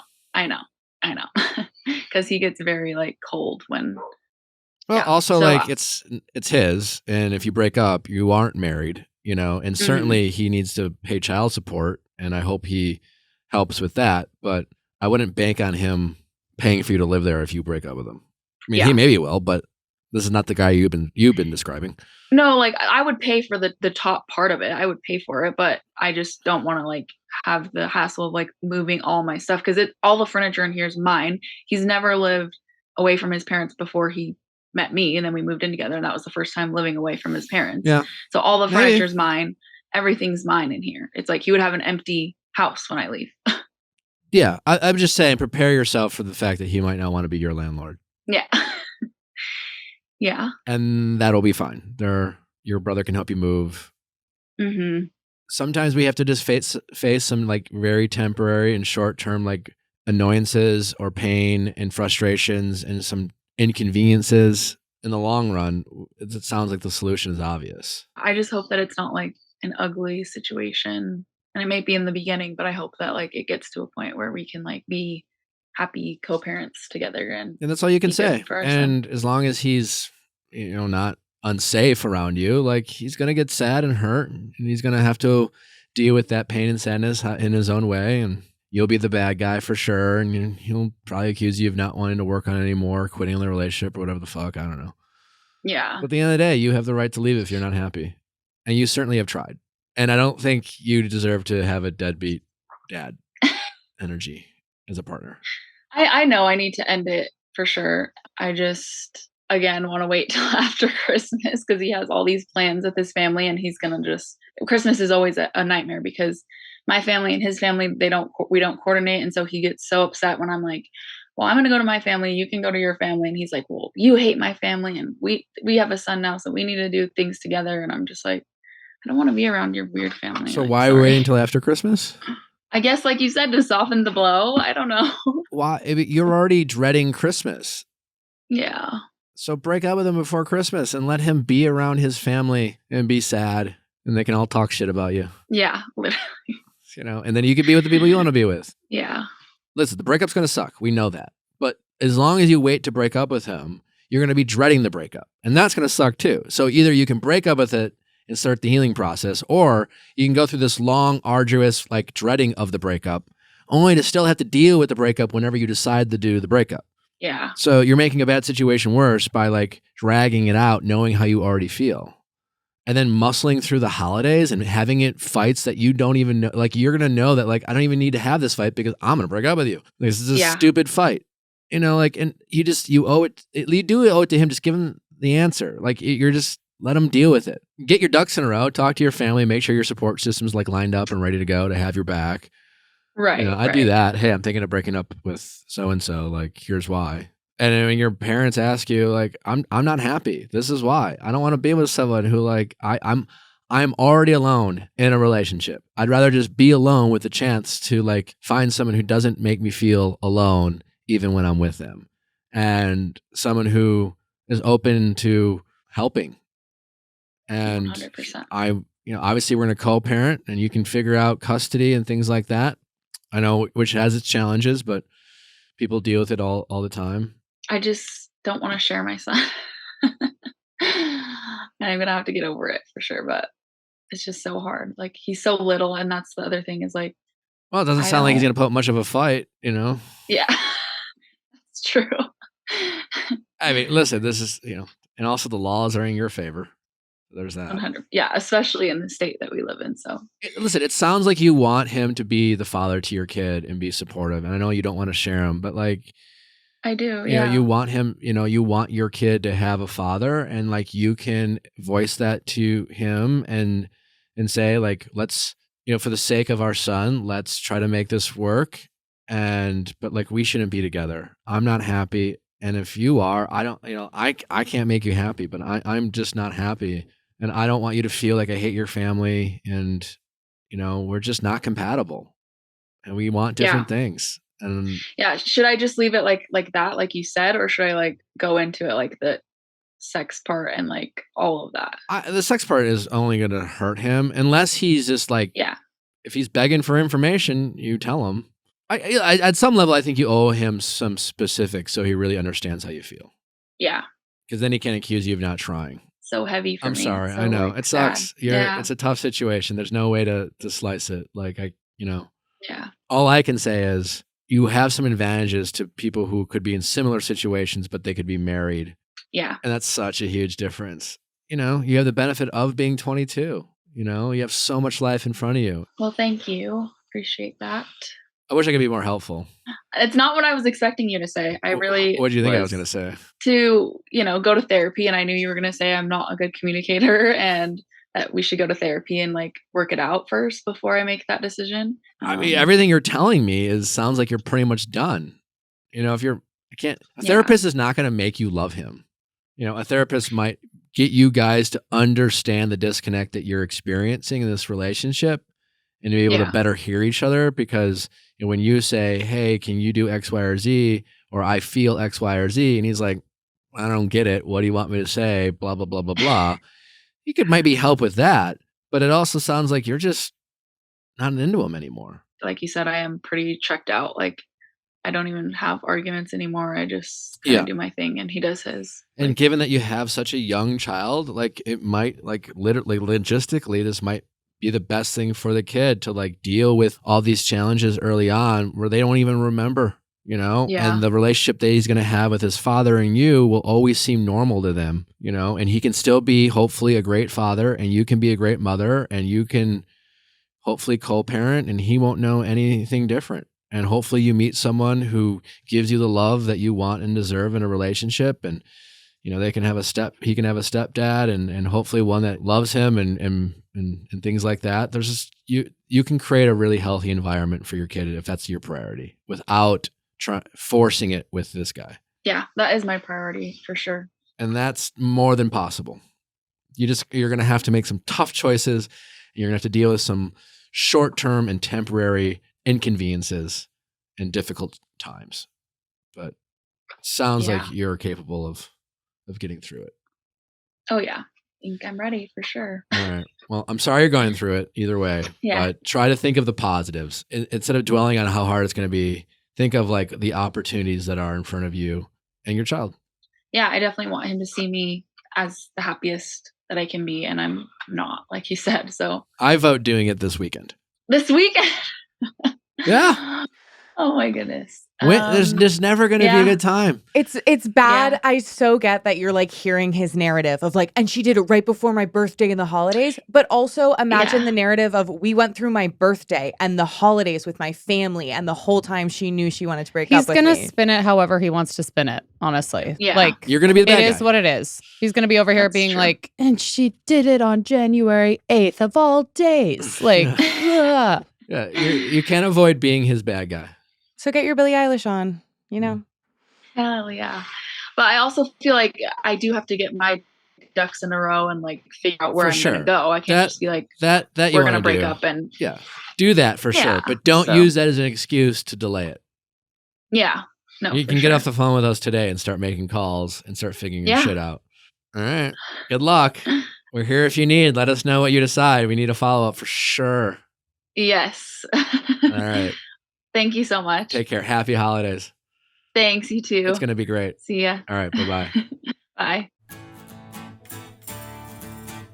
Because he gets very like cold when. Well, also like it's his. And if you break up, you aren't married, you know, and certainly he needs to pay child support. And I hope he helps with that, but I wouldn't bank on him paying for you to live there if you break up with him. I mean, he maybe will, but this is not the guy you've been describing. No, like I would pay for the top part of it. I would pay for it, but I just don't want to like have the hassle of like moving all my stuff because all the furniture in here is mine. He's never lived away from his parents before he met me, and then we moved in together, and that was the first time living away from his parents. Yeah. So all the furniture is mine. Everything's mine in here. It's like he would have an empty house when I leave. Yeah, I'm just saying, prepare yourself for the fact that he might not want to be your landlord. Yeah. Yeah. And that'll be fine. Your brother can help you move. Mm-hmm. Sometimes we have to just face some like very temporary and short-term like annoyances or pain and frustrations and some inconveniences. In the long run, it sounds like the solution is obvious. I just hope that it's not like an ugly situation. And it may be in the beginning, but I hope that like it gets to a point where we can like be happy co-parents together. And that's all you can say. And as long as he's, you know, not unsafe around you, like he's going to get sad and hurt, and he's going to have to deal with that pain and sadness in his own way, and you'll be the bad guy for sure, and he'll probably accuse you of not wanting to work on it anymore, quitting the relationship or whatever the fuck. I don't know. Yeah. But at the end of the day, you have the right to leave if you're not happy. And you certainly have tried. And I don't think you deserve to have a deadbeat dad energy as a partner. I know I need to end it for sure. I just, again, want to wait till after Christmas because he has all these plans with his family, and he's going to just, Christmas is always a nightmare because my family and his family, we don't coordinate. And so he gets so upset when I'm like, well, I'm going to go to my family. You can go to your family. And he's like, well, you hate my family. And we have a son now, so we need to do things together. And I'm just like, I don't want to be around your weird family. So why wait until after Christmas? I guess, like you said, to soften the blow. I don't know. Why? You're already dreading Christmas. Yeah. So break up with him before Christmas and let him be around his family and be sad, and they can all talk shit about you. Yeah, literally. And then you can be with the people you want to be with. Yeah. Listen, the breakup's going to suck. We know that. But as long as you wait to break up with him, you're going to be dreading the breakup. And that's going to suck too. So either you can break up with it and start the healing process, or you can go through this long, arduous, dreading of the breakup, only to still have to deal with the breakup whenever you decide to do the breakup. Yeah. So you're making a bad situation worse by dragging it out, knowing how you already feel. And then muscling through the holidays and having it fights that you don't even know. You're going to know that, I don't even need to have this fight because I'm going to break up with you. This is a stupid fight. And you owe it. You do owe it to him. Just give him the answer. You're just, let him deal with it. Get your ducks in a row. Talk to your family. Make sure your support system's lined up and ready to go to have your back. Right. I'd do that. Hey, I'm thinking of breaking up with so-and-so. Here's why. And when your parents ask you, I'm not happy. This is why. I don't want to be with someone who I'm already alone in a relationship. I'd rather just be alone with the chance to find someone who doesn't make me feel alone even when I'm with them. And someone who is open to helping. And 100%. Obviously we're going to co-parent and you can figure out custody and things like that. I know, which has its challenges, but people deal with it all the time. I just don't want to share my son. And I'm going to have to get over it for sure, but it's just so hard. He's so little, and that's the other thing is well, it doesn't sound like he's going to put much of a fight, Yeah, that's true. I mean, listen, this is, and also the laws are in your favor. There's that. 100. Yeah, especially in the state that we live in. So listen, it sounds like you want him to be the father to your kid and be supportive. And I know you don't want to share him, but I do. Yeah. You want him, you want your kid to have a father, and you can voice that to him and say let's, for the sake of our son, let's try to make this work. But we shouldn't be together. I'm not happy. And if you are, I don't, I can't make you happy, but I'm just not happy. And I don't want you to feel like I hate your family, and, we're just not compatible, and we want different things. And should I just leave it like that, like you said, or should I go into it the sex part and all of that? The sex part is only going to hurt him unless he's just if he's begging for information, you tell him. I at some level, I think you owe him some specifics so he really understands how you feel. Yeah. Because then he can't accuse you of not trying. So heavy for me. I'm sorry. So, I know. It sucks. sad. It's a tough situation. There's no way to slice it. Yeah. All I can say is you have some advantages to people who could be in similar situations, but they could be married. Yeah. And that's such a huge difference. You have the benefit of being 22. You have so much life in front of you. Well, thank you. Appreciate that. I wish I could be more helpful. It's not what I was expecting you to say. I really. What do you think I was going to say? To, go to therapy. And I knew you were going to say I'm not a good communicator and that we should go to therapy and work it out first before I make that decision. I mean, everything you're telling me sounds like you're pretty much done. A therapist is not going to make you love him. A therapist might get you guys to understand the disconnect that you're experiencing in this relationship and to be able to better hear each other, because when you say, hey, can you do X, Y, or Z, or I feel X, Y, or Z, and he's like, I don't get it. What do you want me to say? Blah, blah, blah, blah, blah. You could maybe help with that, but it also sounds like you're just not into him anymore. Like you said, I am pretty checked out. I don't even have arguments anymore. I just kind of do my thing and he does his. And given that you have such a young child, it might literally logistically, this might be the best thing for the kid to like deal with all these challenges early on where they don't even remember, Yeah. and the relationship that he's going to have with his father and you will always seem normal to them, and he can still be hopefully a great father and you can be a great mother and you can hopefully co-parent and he won't know anything different. And hopefully you meet someone who gives you the love that you want and deserve in a relationship. And, he can have a stepdad and hopefully one that loves him and things like that. There's just, you can create a really healthy environment for your kid if that's your priority without forcing it with this guy. Yeah, that is my priority for sure. And that's more than possible. You're going to have to make some tough choices. You're going to have to deal with some short-term and temporary inconveniences and difficult times. But it sounds like you're capable of getting through it. Oh, yeah. I think I'm ready for sure. All right. Well, I'm sorry you're going through it either way. Yeah. But try to think of the positives. Instead of dwelling on how hard it's going to be, think of like the opportunities that are in front of you and your child. Yeah, I definitely want him to see me as the happiest that I can be. And I'm not, like you said. So I vote doing it this weekend. This weekend? Yeah. Oh my goodness. There's never going to be a good time. It's bad. Yeah. I so get that you're like hearing his narrative of like, and she did it right before my birthday and the holidays. But also imagine the narrative of we went through my birthday and the holidays with my family, and the whole time she knew she wanted to break up with me. He's gonna spin it however he wants to spin it. Honestly, Yeah. like You're going to be the bad it guy. is what it is. He's gonna be over here That's being true. like, and she did it on January 8th of all days. Like, ugh. Yeah, you can't avoid being his bad guy. So get your Billie Eilish on, Hell yeah. But I also feel like I do have to get my ducks in a row and like figure out where For I'm going sure. to go. I can't just be like, that you we're want going to break do. up and Yeah, do that for sure. Yeah, But don't so- use that as an excuse to delay it. yeah. No, You for can get sure. off the phone with us today and start making calls and start figuring your Yeah. shit out. All right. Good luck. We're here if you need. Let us know what you decide. We need a follow-up for sure. Yes. All right. Thank you so much. Take care. Happy holidays. Thanks, you too. It's going to be great. See ya. All right. Bye-bye. Bye.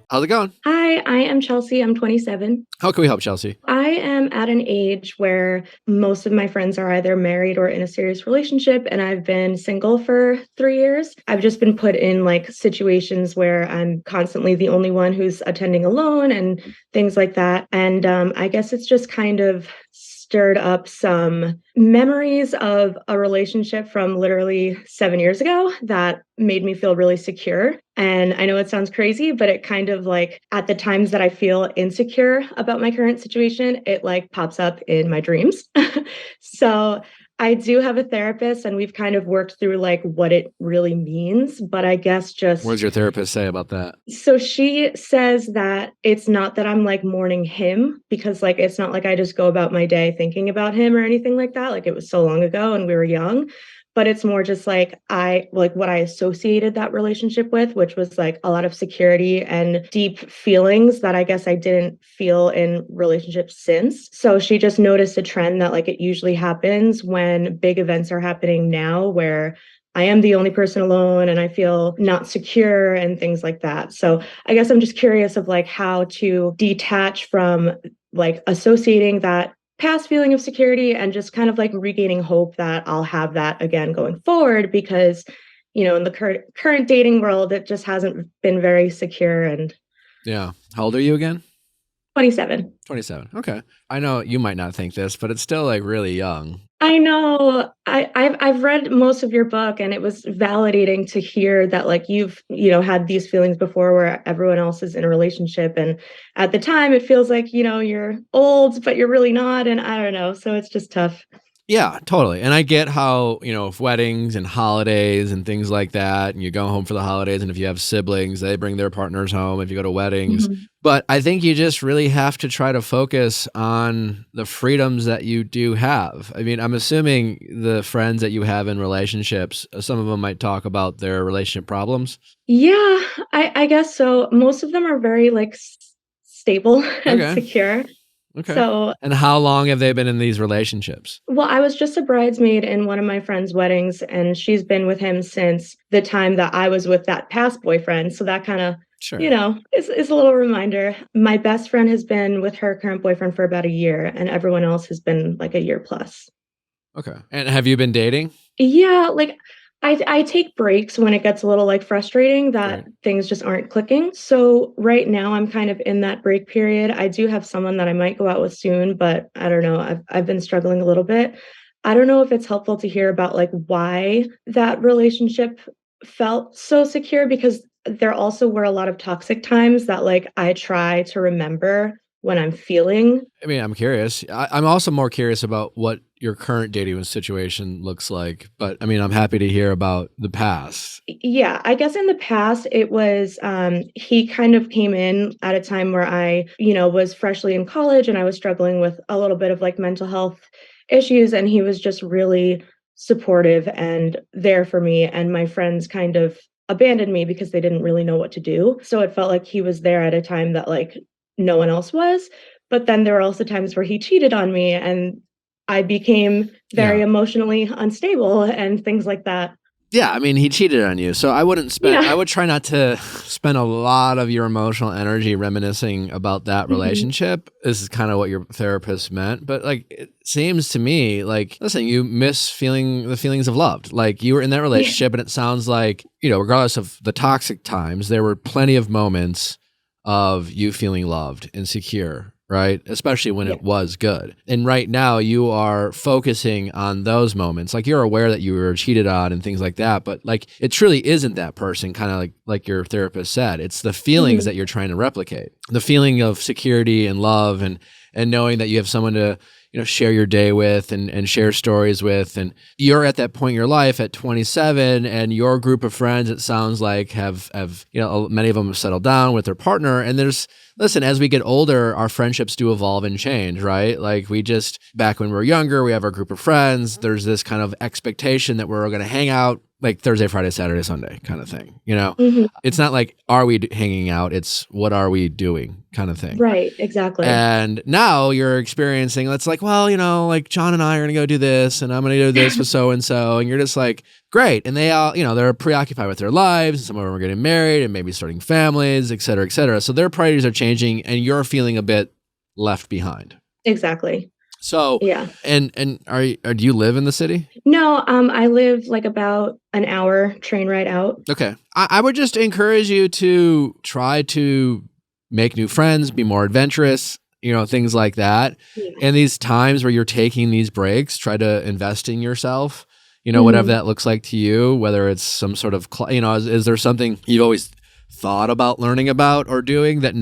How's it going? Hi, I am Chelsea. I'm 27. How can we help, Chelsea? I am at an age where most of my friends are either married or in a serious relationship, and I've been single for 3 years. I've just been put in like situations where I'm constantly the only one who's attending alone and things like that. And I guess it's just kind of stirred up some memories of a relationship from literally 7 years ago that made me feel really secure. And I know it sounds crazy, but it kind of like at the times that I feel insecure about my current situation, it like pops up in my dreams. So I do have a therapist and we've kind of worked through like what it really means, but I guess just What does your therapist say about that? so she says that it's not that I'm like mourning him, because like it's not like I just go about my day thinking about him or anything like that. Like it was so long ago and we were young, but it's more just like I like what I associated that relationship with, which was like a lot of security and deep feelings that I guess I didn't feel in relationships since. So she just noticed a trend that like it usually happens when big events are happening now, where I am the only person alone and I feel not secure and things like that. So I guess I'm just curious of like how to detach from like associating that past feeling of security and just kind of like regaining hope that I'll have that again going forward, because, you know, in the current dating world, it just hasn't been very secure. And Yeah. How old are you again? 27. 27. Okay. I know you might not think this, but it's still like really young. I know. I've read most of your book, and it was validating to hear that like you've, you know, had these feelings before where everyone else is in a relationship. And at the time it feels like, you know, you're old, but you're really not. And I don't know. So it's just tough. Yeah, totally. And I get how, you know, if weddings and holidays and things like that, and you go home for the holidays, and if you have siblings, they bring their partners home if you go to weddings. Mhm. But I think you just really have to try to focus on the freedoms that you do have. I mean, I'm assuming the friends that you have in relationships, some of them might talk about their relationship problems. Yeah, I guess so. Most of them are very like stable and Okay. secure. Okay. So, And how long have they been in these relationships? well, I was just a bridesmaid in one of my friend's weddings, and she's been with him since the time that I was with that past boyfriend. So that kind of Sure. It's a little reminder. My best friend has been with her current boyfriend for about a year, and everyone else has been like a year plus. Okay. And have you been dating? Yeah, like I take breaks when it gets a little like frustrating that Right. things just aren't clicking. So right now I'm kind of in that break period. I do have someone that I might go out with soon, but I don't know. I've been struggling a little bit. I don't know if it's helpful to hear about like why that relationship felt so secure because there also were a lot of toxic times that like I try to remember when I'm feeling. I mean, I'm curious. I'm also more curious about what your current dating situation looks like. But I mean, I'm happy to hear about the past. Yeah, I guess in the past it was he kind of came in at a time where I, was freshly in college and I was struggling with a little bit of like mental health issues and he was just really supportive and there for me and my friends kind of abandoned me because they didn't really know what to do. So it felt like he was there at a time that like no one else was. But then there were also times where he cheated on me and I became very Yeah. emotionally unstable and things like that. Yeah, I mean, he cheated on you. So I Yeah. would try not to spend a lot of your emotional energy reminiscing about that Mhm. relationship. This is kind of what your therapist meant. But like, it seems to me like, listen, you miss feeling the feelings of loved. Like you were in that Yeah. relationship and it sounds like, regardless of the toxic times, there were plenty of moments of you feeling loved and secure, right? Especially when Yeah. it was good. And right now you are focusing on those moments. Like you're aware that you were cheated on and things like that, but like it truly isn't that person, kind of like your therapist said. It's the feelings Mhm. that you're trying to replicate. The feeling of security and love and knowing that you have someone to share your day with and share stories with. And you're at that point in your life at 27 and your group of friends, it sounds like have many of them have settled down with their partner. And listen, as we get older, our friendships do evolve and change, right? Like back when we were younger, we have our group of friends. There's this kind of expectation that we're going to hang out like Thursday, Friday, Saturday, Sunday kind of thing. Mhm. It's not like, are we hanging out? It's what are we doing kind of thing. Right, exactly. And now you're experiencing, it's like, well, like John and I are going to go do this and I'm going to do this with so-and-so. And you're just like, great. And they all, they're preoccupied with their lives. And some of them are getting married and maybe starting families, et cetera, et cetera. So their priorities are changing and you're feeling a bit left behind. Exactly. So, yeah. And do you live in the city? No, I live like about an hour train ride out. Okay. I would just encourage you to try to make new friends, be more adventurous, things like that. Yeah. And these times where you're taking these breaks, try to invest in yourself, whatever that looks like to you, whether it's some sort of, is there something you've always thought about learning about or doing that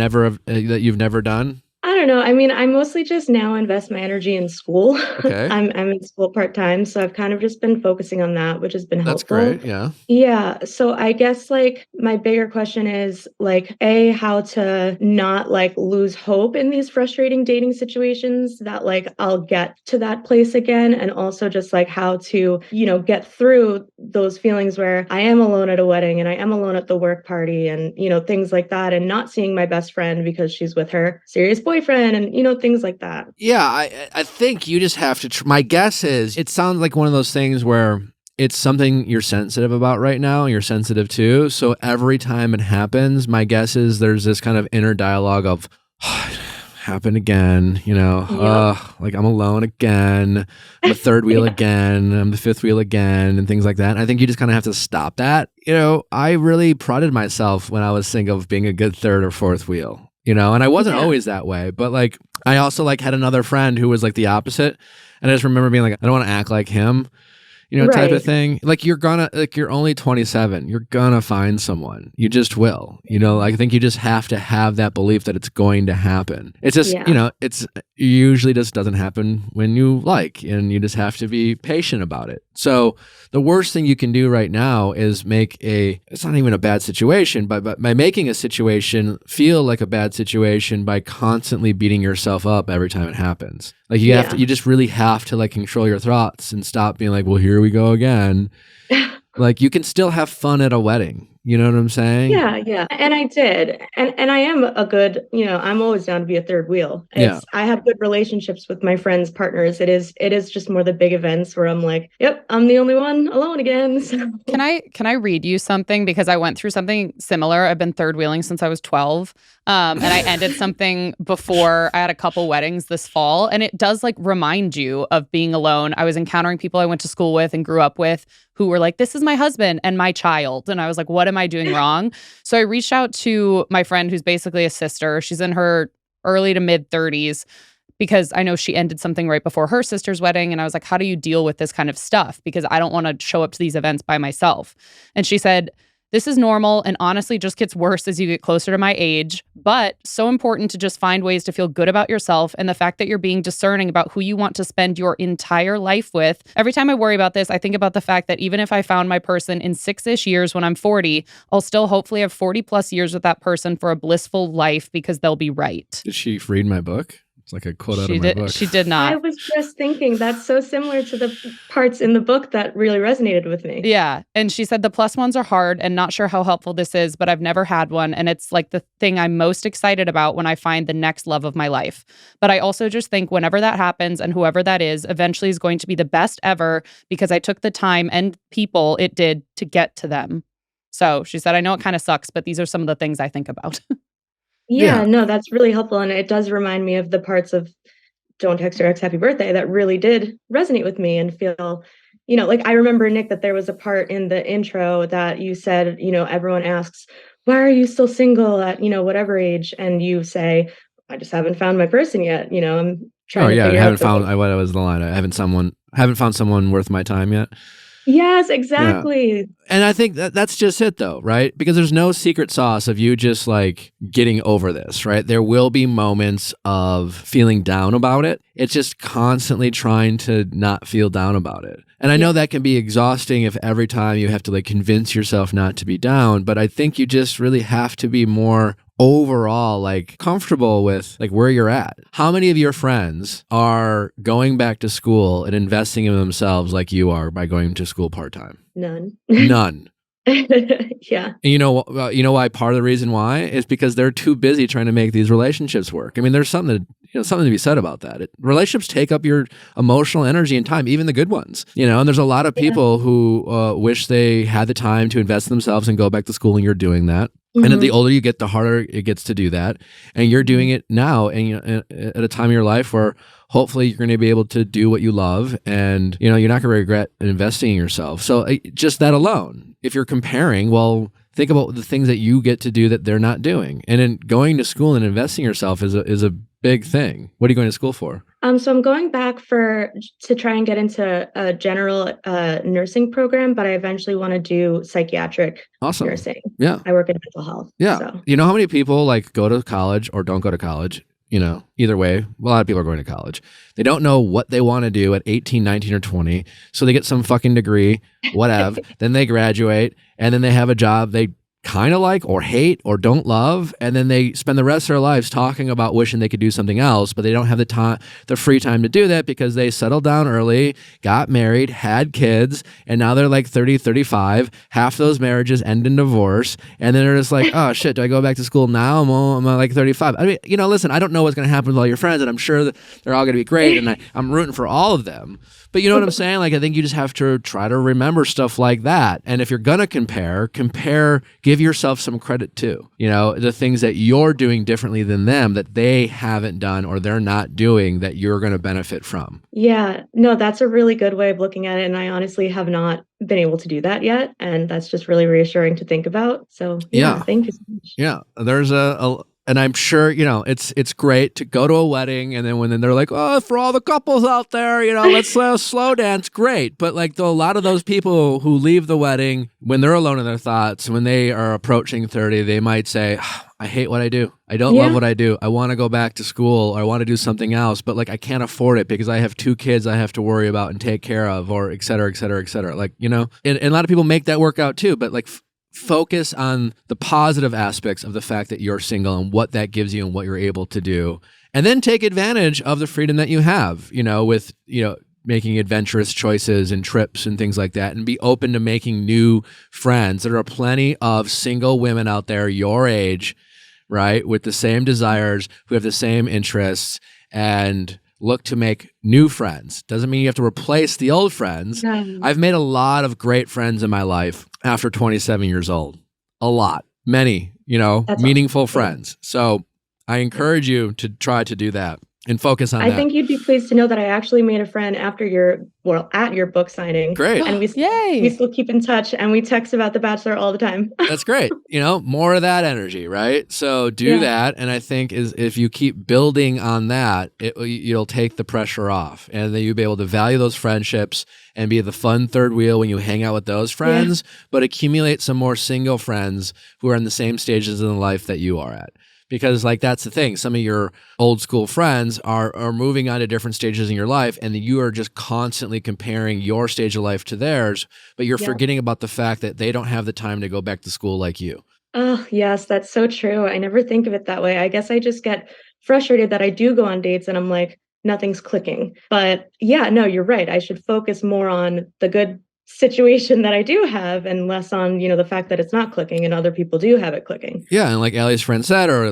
you've never done? I don't know. I mean, I mostly just now invest my energy in school. Okay. I'm in school part-time, so I've kind of just been focusing on that, which has been helpful. That's great. Yeah. Yeah. So I guess like my bigger question is like how to not like lose hope in these frustrating dating situations that like I'll get to that place again. And also just like how to, get through those feelings where I am alone at a wedding and I am alone at the work party and, things like that. And not seeing my best friend because she's with her serious boyfriend and, things like that. Yeah. I think you just have to, my guess is it sounds like one of those things where it's something you're sensitive about right now and you're sensitive to. So every time it happens, my guess is there's this kind of inner dialogue of, happened again, like I'm alone again, I'm the third wheel again, I'm the fifth wheel again, and things like that. And I think you just kind of have to stop that. I really prided myself when I was single of being a good third or fourth wheel, and I wasn't always that way, but like I also like had another friend who was like the opposite. And I just remember being like, I don't want to act like him. Type of thing. Like you're only 27. You're gonna find someone. You just will. I think you just have to have that belief that it's going to happen. It's just, it's usually just doesn't happen when you like, and you just have to be patient about it. So the worst thing you can do right now is it's not even a bad situation, but by making a situation feel like a bad situation by constantly beating yourself up every time it happens. Like you just really have to like control your thoughts and stop being like, well, here we go again. Like you can still have fun at a wedding, You know what I'm saying? Yeah. And I did. And I am a good, I'm always down to be a third wheel. I have good relationships with my friends, partners. It is just more the big events where I'm like, yep, I'm the only one alone again. So. Can I read you something? Because I went through something similar. I've been third wheeling since I was 12. And I ended something before. I had a couple weddings this fall, and it does like remind you of being alone. I was encountering people I went to school with and grew up with who were like, this is my husband and my child. And I was like, what am I doing wrong? So I reached out to my friend who's basically a sister. She's in her early to mid 30s because I know she ended something right before her sister's wedding. And I was like, how do you deal with this kind of stuff? Because I don't want to show up to these events by myself. And she said, this is normal and honestly just gets worse as you get closer to my age, but so important to just find ways to feel good about yourself and the fact that you're being discerning about who you want to spend your entire life with. Every time I worry about this, I think about the fact that even if I found my person in 6-ish years when I'm 40, I'll still hopefully have 40 plus years with that person for a blissful life because they'll be right. Did she read my book? It's like a quote out of my book. She did not. I was just thinking that's so similar to the parts in the book that really resonated with me. Yeah. And she said the plus ones are hard and not sure how helpful this is, but I've never had one. And it's like the thing I'm most excited about when I find the next love of my life. But I also just think whenever that happens and whoever that is eventually is going to be the best ever because I took the time and people it did to get to them. So she said, I know it kind of sucks, but these are some of the things I think about. Yeah, no, that's really helpful. And it does remind me of the parts of Don't Text Your Ex Happy Birthday that really did resonate with me and feel, like I remember, Nick, that there was a part in the intro that you said, everyone asks, why are you still single at, whatever age? And you say, I just haven't found my person yet. I'm trying to figure out. What was the line? I haven't found someone worth my time yet. Yes, exactly. Yeah. And I think that's just it though, right? Because there's no secret sauce of you just like getting over this, right? There will be moments of feeling down about it. It's just constantly trying to not feel down about it. And I know that can be exhausting if every time you have to like convince yourself not to be down, but I think you just really have to be more overall like comfortable with like where you're at. How many of your friends are going back to school and investing in themselves like you are by going to school part-time? None. Yeah. And you know why? Part of the reason why is because they're too busy trying to make these relationships work. I mean, there's something to be said about that. Relationships take up your emotional energy and time, even the good ones. And there's a lot of people who wish they had the time to invest in themselves and go back to school, and you're doing that. Mm-hmm. And then the older you get, the harder it gets to do that. And you're doing it now, and at a time in your life where hopefully you're going to be able to do what you love, and you're not going to regret investing in yourself. So just that alone, if you're comparing, well, think about the things that you get to do that they're not doing. And then going to school and investing in yourself is a big thing. What are you going to school for? So I'm going back to try and get into a general nursing program, but I eventually want to do psychiatric nursing. Yeah. I work in mental health. Yeah. So. You know how many people like go to college or don't go to college? Either way, a lot of people are going to college. They don't know what they want to do at 18, 19, or 20. So they get some fucking degree, whatever. Then they graduate, and then they have a job they kind of like or hate or don't love, and then they spend the rest of their lives talking about wishing they could do something else, but they don't have the free time to do that because they settled down early, got married, had kids, and now they're like 30, 35. Half those marriages end in divorce, and then they're just like, oh shit, do I go back to school now? I'm like 35. I mean, listen, I don't know what's going to happen with all your friends, and I'm sure that they're all going to be great, and I'm rooting for all of them. But you know what I'm saying? Like, I think you just have to try to remember stuff like that. And if you're going to compare, give yourself some credit too. The things that you're doing differently than them that they haven't done or they're not doing that you're going to benefit from. Yeah, no, that's a really good way of looking at it. And I honestly have not been able to do that yet. And that's just really reassuring to think about. So yeah. Thank you so much. Yeah, there's and I'm sure, it's great to go to a wedding and then they're like, oh, for all the couples out there, let's slow dance. Great. But like a lot of those people who leave the wedding when they're alone in their thoughts, when they are approaching 30, they might say, I hate what I do. I don't love what I do. I want to go back to school or I want to do something else, but like I can't afford it because I have 2 kids I have to worry about and take care of, or et cetera, et cetera, et cetera. Like, and a lot of people make that work out too, but like focus on the positive aspects of the fact that you're single and what that gives you and what you're able to do. And then take advantage of the freedom that you have, with, making adventurous choices and trips and things like that, and be open to making new friends. There are plenty of single women out there your age, right, with the same desires, who have the same interests, and look to make new friends. Doesn't mean you have to replace the old friends. I've made a lot of great friends in my life after 27 years old. A lot. Many, That's meaningful friends. So I encourage you to try to do that and focus on that. I think you'd be pleased to know that I actually made a friend at your book signing. Great. And we still keep in touch, and we text about The Bachelor all the time. That's great. More of that energy, right? So do that. And I think if you keep building on that, you'll take the pressure off, and then you'll be able to value those friendships and be the fun third wheel when you hang out with those friends, but accumulate some more single friends who are in the same stages in life that you are at. Because that's the thing. Some of your old school friends are moving on to different stages in your life, and you are just constantly comparing your stage of life to theirs, but you're forgetting about the fact that they don't have the time to go back to school like you. Oh, yes, that's so true. I never think of it that way. I guess I just get frustrated that I do go on dates and I'm like, nothing's clicking. But yeah, no, you're right. I should focus more on the good situation that I do have, and less on the fact that it's not clicking and other people do have it clicking. Yeah, and like Allie's friend said, or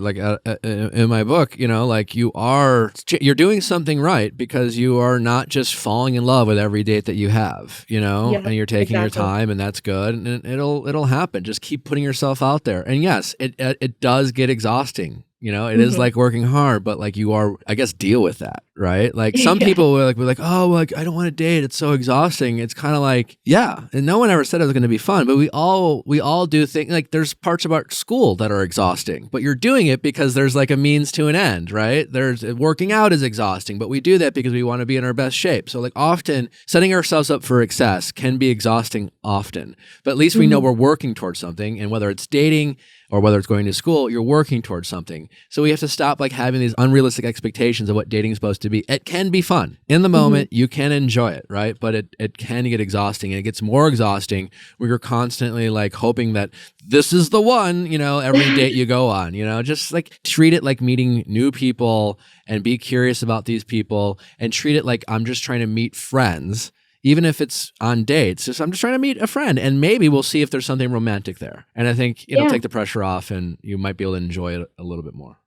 in my book, you're doing something right, because you are not just falling in love with every date that you have, and you're taking your time, and that's good, and it'll happen. Just keep putting yourself out there, and yes, it does get exhausting. It is like working hard, but I guess, deal with that, right? Like some people were like, oh, I don't want to date. It's so exhausting. It's kind of like, and no one ever said it was going to be fun, but we all do think there's parts about school that are exhausting, but you're doing it because there's a means to an end, right? There's working out is exhausting, but we do that because we want to be in our best shape. So often setting ourselves up for excess can be exhausting often, but at least we know we're working towards something, and whether it's dating or whether it's going to school, you're working towards something. So we have to stop having these unrealistic expectations of what dating is supposed to be. It can be fun. In the moment, you can enjoy it, right? But it can get exhausting, and it gets more exhausting where you're constantly hoping that this is the one, every date you go on, just treat it like meeting new people, and be curious about these people, and treat it like I'm just trying to meet friends. Even if it's on dates, I'm just trying to meet a friend, and maybe we'll see if there's something romantic there. And I think it'll take the pressure off, and you might be able to enjoy it a little bit more.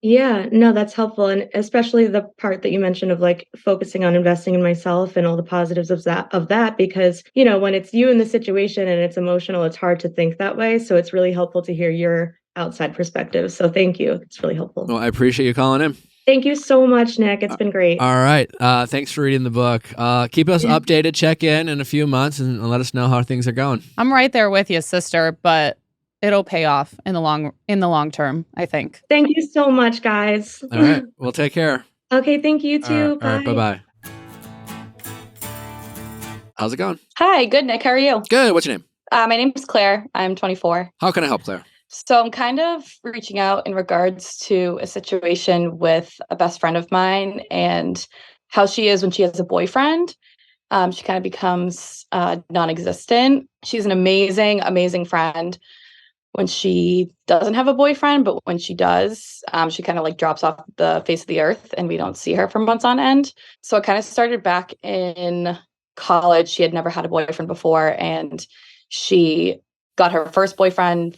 Yeah, no, that's helpful. And especially the part that you mentioned of focusing on investing in myself and all the positives of that, because, when it's you in the situation and it's emotional, it's hard to think that way. So it's really helpful to hear your outside perspective. So thank you. It's really helpful. Well, I appreciate you calling in. Thank you so much, Nick. It's been great. All right. Thanks for reading the book. Keep us updated. Check in a few months and let us know how things are going. I'm right there with you, sister, but it'll pay off in the long term, I think. Thank you so much, guys. All right. Well, take care. Okay. Thank you too. Bye. All right. Bye-bye. How's it going? Hi. Good, Nick. How are you? Good. What's your name? My name is Claire. I'm 24. How can I help, Claire? So I'm kind of reaching out in regards to a situation with a best friend of mine, and how she is when she has a boyfriend. She kind of becomes non-existent. She's an amazing, amazing friend when she doesn't have a boyfriend, but when she does, she kind of drops off the face of the earth, and we don't see her for months on end. So it kind of started back in college. She had never had a boyfriend before, and she got her first boyfriend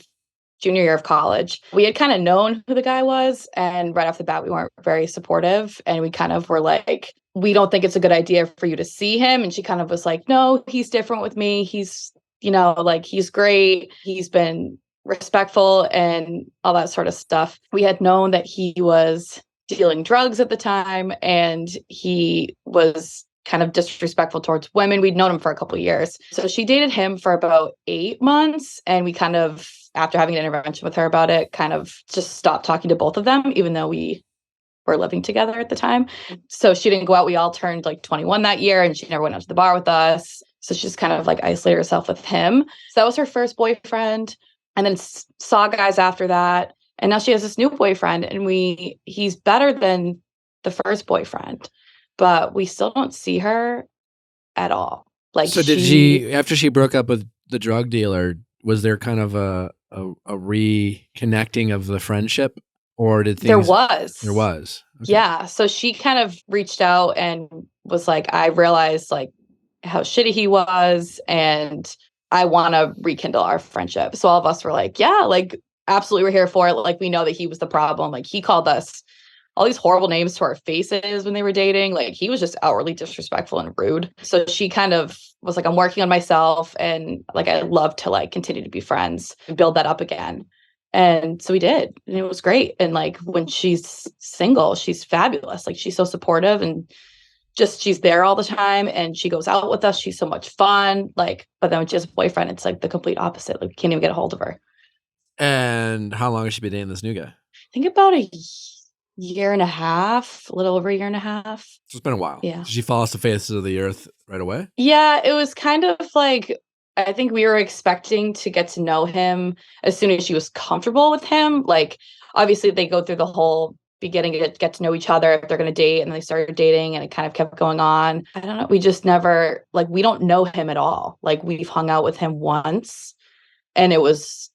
junior year of college. We had kind of known who the guy was, and right off the bat, we weren't very supportive, and we kind of were like, we don't think it's a good idea for you to see him. And she kind of was like, no, he's different with me. He's, he's great. He's been respectful and all that sort of stuff. We had known that he was dealing drugs at the time, and he was kind of disrespectful towards women. We'd known him for a couple of years. So she dated him for about 8 months, and we kind of, after having an intervention with her about it, kind of just stopped talking to both of them, even though we were living together at the time. So she didn't go out. We all turned 21 that year, and she never went out to the bar with us. So she just kind of isolated herself with him. So that was her first boyfriend, and then saw guys after that. And now she has this new boyfriend, and he's better than the first boyfriend, but we still don't see her at all. So did she, after she broke up with the drug dealer, was there kind of a reconnecting of the friendship, or did things? There was. Okay. Yeah. So she kind of reached out and was like, I realized like how shitty he was, and I want to rekindle our friendship. So all of us were like, yeah, like absolutely, we're here for it. Like, we know that he was the problem. Like, he called us all these horrible names to our faces when they were dating. Like, he was just outwardly disrespectful and rude. So she kind of was like, I'm working on myself, and like, I love to like continue to be friends and build that up again. And so we did, and it was great. And like, when she's single, she's fabulous. Like, she's so supportive, and just she's there all the time, and she goes out with us. She's so much fun. Like, but then when she has a boyfriend, it's like the complete opposite. Like, we can't even get a hold of her. And how long has she been dating this new guy? I think about a year and a half, a little over a year and a half. So it's been a while. Yeah. Did she fall off the face of the earth right away? Yeah, it was kind of like, I think we were expecting to get to know him as soon as she was comfortable with him. Like, obviously they go through the whole beginning to get to know each other if they're going to date, and they started dating, and it kind of kept going on. I don't know. We just never, like, we don't know him at all. Like, we've hung out with him once, and it was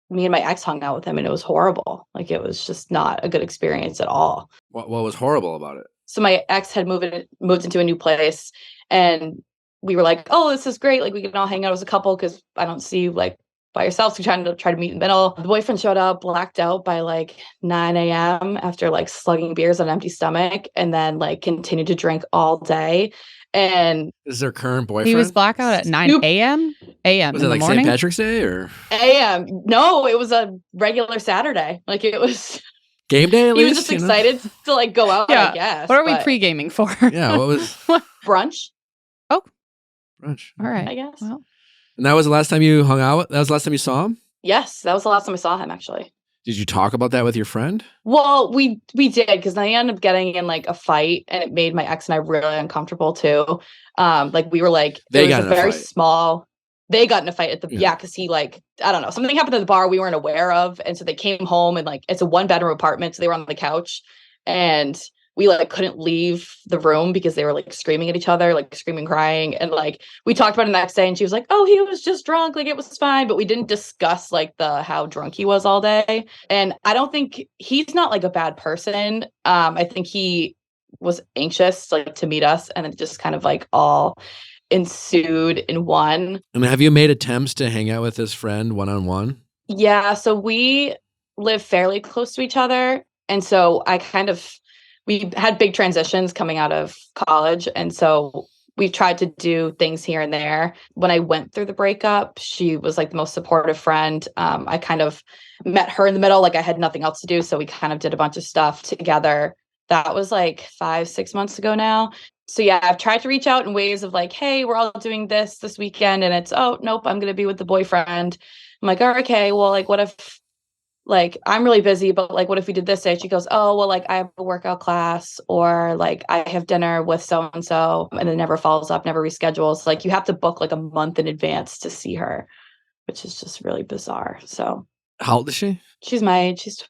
me and my ex hung out with him, and it was horrible. Like, it was just not a good experience at all. What was horrible about it? So my ex had moved into a new place, and we were like, oh, this is great. Like, we can all hang out as a couple because I don't see you like by yourself. So try to meet in the middle. The boyfriend showed up, blacked out by like 9 a.m. after like slugging beers on an empty stomach, and then like continued to drink all day. And is their current boyfriend? He was blackout at 9 a.m. a.m. Was in it the like morning? St. Patrick's Day or a.m.? No, it was a regular Saturday. Like, it was game day at he least? was just excited to like go out, Yeah. I guess. What are we but pre-gaming for? Yeah, what was brunch, brunch? All right. I guess. Well, And that was the last time you hung out? That was the last time you saw him? Yes, that was the last time I saw him, actually. Did you talk about that with your friend? Well, we did, because they ended up getting in like a fight, and it made my ex and I really uncomfortable too. Like, we were like, They it got was in a a very fight. small. They got in a fight at the Yeah. because he like, I don't know, something happened at the bar we weren't aware of, and so they came home, and like, it's a 1-bedroom apartment, so they were on the couch, and we like couldn't leave the room because they were like screaming at each other, like screaming, crying. And like, we talked about it the next day, and she was like, oh, he was just drunk. Like, it was fine. But we didn't discuss like how drunk he was all day. And I don't think he's not like a bad person. I think he was anxious like to meet us, and it just kind of like all ensued in one. I mean, have you made attempts to hang out with this friend one-on-one? Yeah. So we live fairly close to each other. And so we had big transitions coming out of college. And so we've tried to do things here and there. When I went through the breakup, she was like the most supportive friend. I kind of met her in the middle. Like, I had nothing else to do. So we kind of did a bunch of stuff together. That was like 5-6 months ago now. So yeah, I've tried to reach out in ways of like, hey, we're all doing this weekend. And it's, oh, nope, I'm going to be with the boyfriend. I'm like, oh, okay, well, like, what if, like, I'm really busy, but like, what if we did this day? She goes, oh, well, like, I have a workout class, or like, I have dinner with so-and-so, and then never follows up, never reschedules. Like, you have to book like a month in advance to see her, which is just really bizarre. So How old is she? she's my age. She's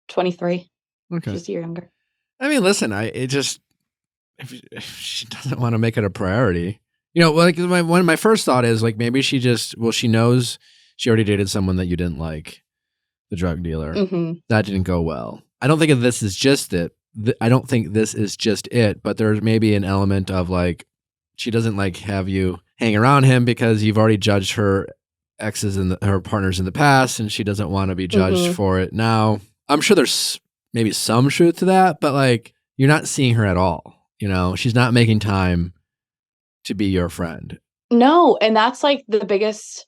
23. Okay. She's a year younger. I mean, listen, if she doesn't want to make it a priority, you know, like my first thought is like, maybe she knows she already dated someone that you didn't like, the drug dealer. Mm-hmm. That didn't go well. I don't think this is just it. I don't think this is just it, but there's maybe an element of like, she doesn't like have you hang around him because you've already judged her exes and her partners in the past, and she doesn't want to be judged for it now. I'm sure there's maybe some truth to that, but like, you're not seeing her at all. You know, she's not making time to be your friend. No, and that's like the biggest,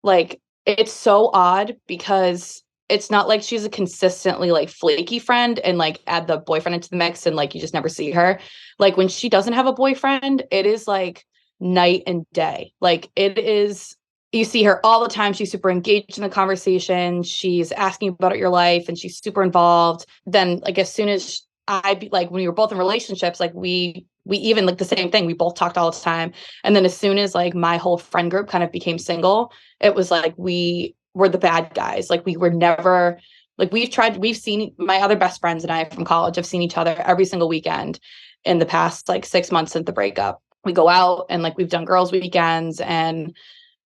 like, it's so odd because it's not like she's a consistently like flaky friend and like add the boyfriend into the mix and like you just never see her. Like, when she doesn't have a boyfriend, it is like night and day. Like, it is, you see her all the time. She's super engaged in the conversation. She's asking about your life, and she's super involved. Then like, as soon as when we were both in relationships, like we even like the same thing. We both talked all the time. And then as soon as like my whole friend group kind of became single, it was like, we were the bad guys. Like, we were never, like, we've seen, my other best friends and I from college have seen each other every single weekend in the past like 6 months since the breakup. We go out and like, we've done girls' weekends, and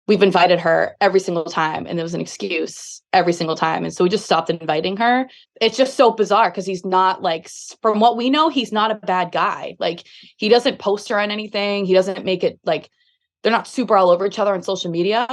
we've invited her every single time, and there was an excuse every single time. And so we just stopped inviting her. It's just so bizarre because he's not like, from what we know, he's not a bad guy. Like, he doesn't post her on anything. He doesn't make it like, they're not super all over each other on social media.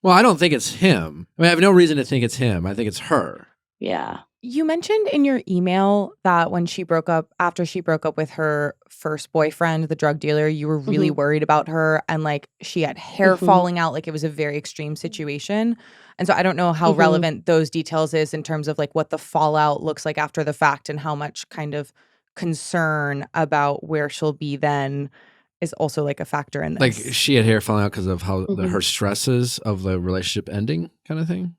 Well, I don't think it's him. I mean, I have no reason to think it's him. I think it's her. Yeah. You mentioned in your email that when she broke up, after she broke up with her first boyfriend, the drug dealer, you were really worried about her, and like she had hair falling out, like it was a very extreme situation. And so I don't know how relevant those details is in terms of like what the fallout looks like after the fact, and how much kind of concern about where she'll be then is also like a factor in this. Like she had hair falling out because of how her stresses of the relationship ending kind of thing?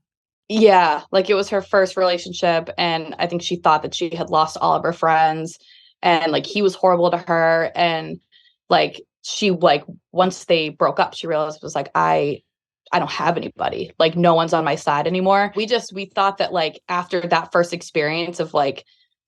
Yeah, like it was her first relationship, and I think she thought that she had lost all of her friends, and like he was horrible to her, and like she, like once they broke up, she realized it was like, I don't have anybody, like no one's on my side anymore. We thought that like after that first experience of like,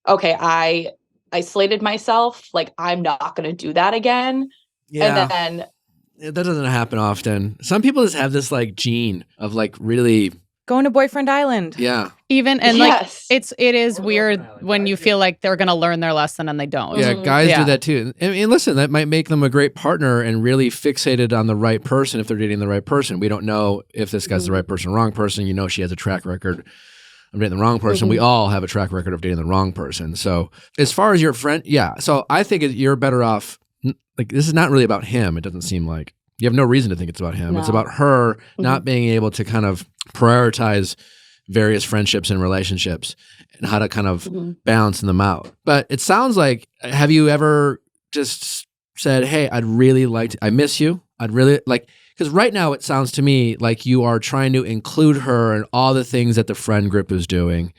okay, I isolated myself, like I'm not going to do that again. Yeah. And then that doesn't happen often. Some people just have this like gene of like really going to Boyfriend Island. Yeah. Even, and like, it is weird when you feel like they're going to learn their lesson and they don't. Yeah, guys do that too. And listen, that might make them a great partner and really fixated on the right person if they're dating the right person. We don't know if this guy's the right person or wrong person. You know, she has a track record of dating the wrong person. We all have a track record of dating the wrong person. So as far as your friend, yeah. So I think you're better off, like this is not really about him. It doesn't seem like. You have no reason to think it's about him. No. It's about her not being able to kind of prioritize various friendships and relationships and how to kind of balance them out. But it sounds like, have you ever just said, hey, I'd really like to, I miss you. I'd really like, because right now it sounds to me like you are trying to include her in all the things that the friend group is doing.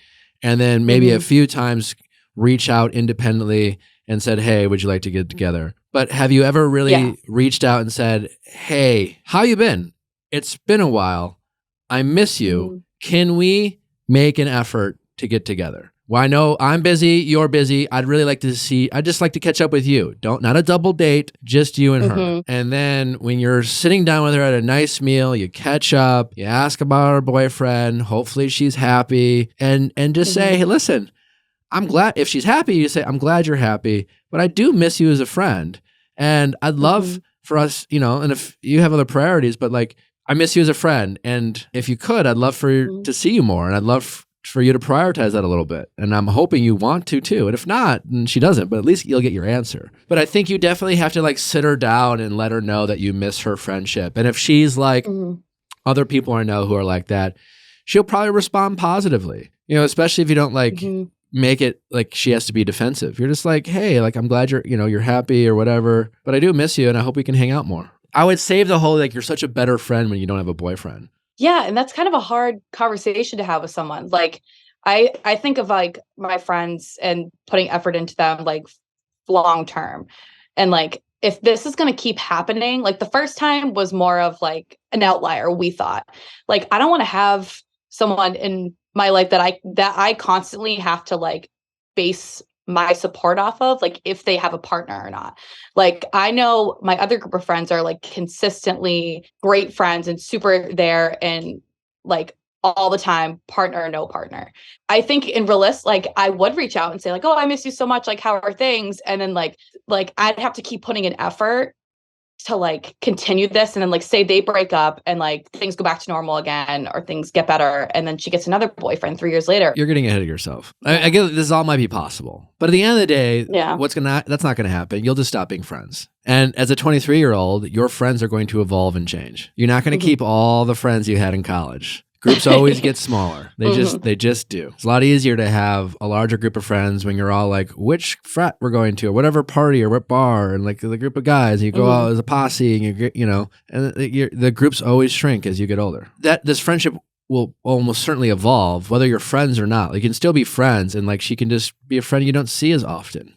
And then maybe a few times reach out independently and said, hey, would you like to get together? But have you ever really reached out and said, hey, how you been? It's been a while. I miss you. Can we make an effort to get together? Well, I know I'm busy, you're busy. I'd just like to catch up with you. Not a double date, just you and her. And then when you're sitting down with her at a nice meal, you catch up, you ask about her boyfriend, hopefully she's happy, and just say, hey, listen, I'm glad, if she's happy, you say, I'm glad you're happy, but I do miss you as a friend. And I'd love for us, and if you have other priorities, but like, I miss you as a friend. And if you could, I'd love for you to see you more. And I'd love for you to prioritize that a little bit. And I'm hoping you want to too. And if not, and she doesn't, but at least you'll get your answer. But I think you definitely have to like sit her down and let her know that you miss her friendship. And if she's like, other people I know who are like that, she'll probably respond positively, especially if you don't like, make it like she has to be defensive. You're just like, hey, like, I'm glad you're happy or whatever, but I do miss you and I hope we can hang out more. I would save the whole, like, you're such a better friend when you don't have a boyfriend. Yeah. And that's kind of a hard conversation to have with someone. Like, I think of like my friends and putting effort into them, like long term. And like, if this is going to keep happening, like the first time was more of like an outlier, we thought. Like, I don't want to have someone in my life that I constantly have to like base my support off of, like if they have a partner or not. Like, I know my other group of friends are like consistently great friends and super there and like all the time, partner or no partner. I think in realist, like I would reach out and say like, oh, I miss you so much. Like, how are things? And then like I'd have to keep putting an effort to like continue this, and then like say they break up and like things go back to normal again or things get better, and then she gets another boyfriend 3 years later. You're getting ahead of yourself. I get this all might be possible, but at the end of the day, that's not gonna happen. You'll just stop being friends. And as a 23-year-old, your friends are going to evolve and change. You're not going to keep all the friends you had in college. Groups always get smaller. They just do. It's a lot easier to have a larger group of friends when you're all like, which frat we're going to, or whatever party or what bar, and like the group of guys, and you go out as a posse, and you get, and the groups always shrink as you get older. This friendship will almost certainly evolve, whether you're friends or not. Like, you can still be friends, and like she can just be a friend you don't see as often.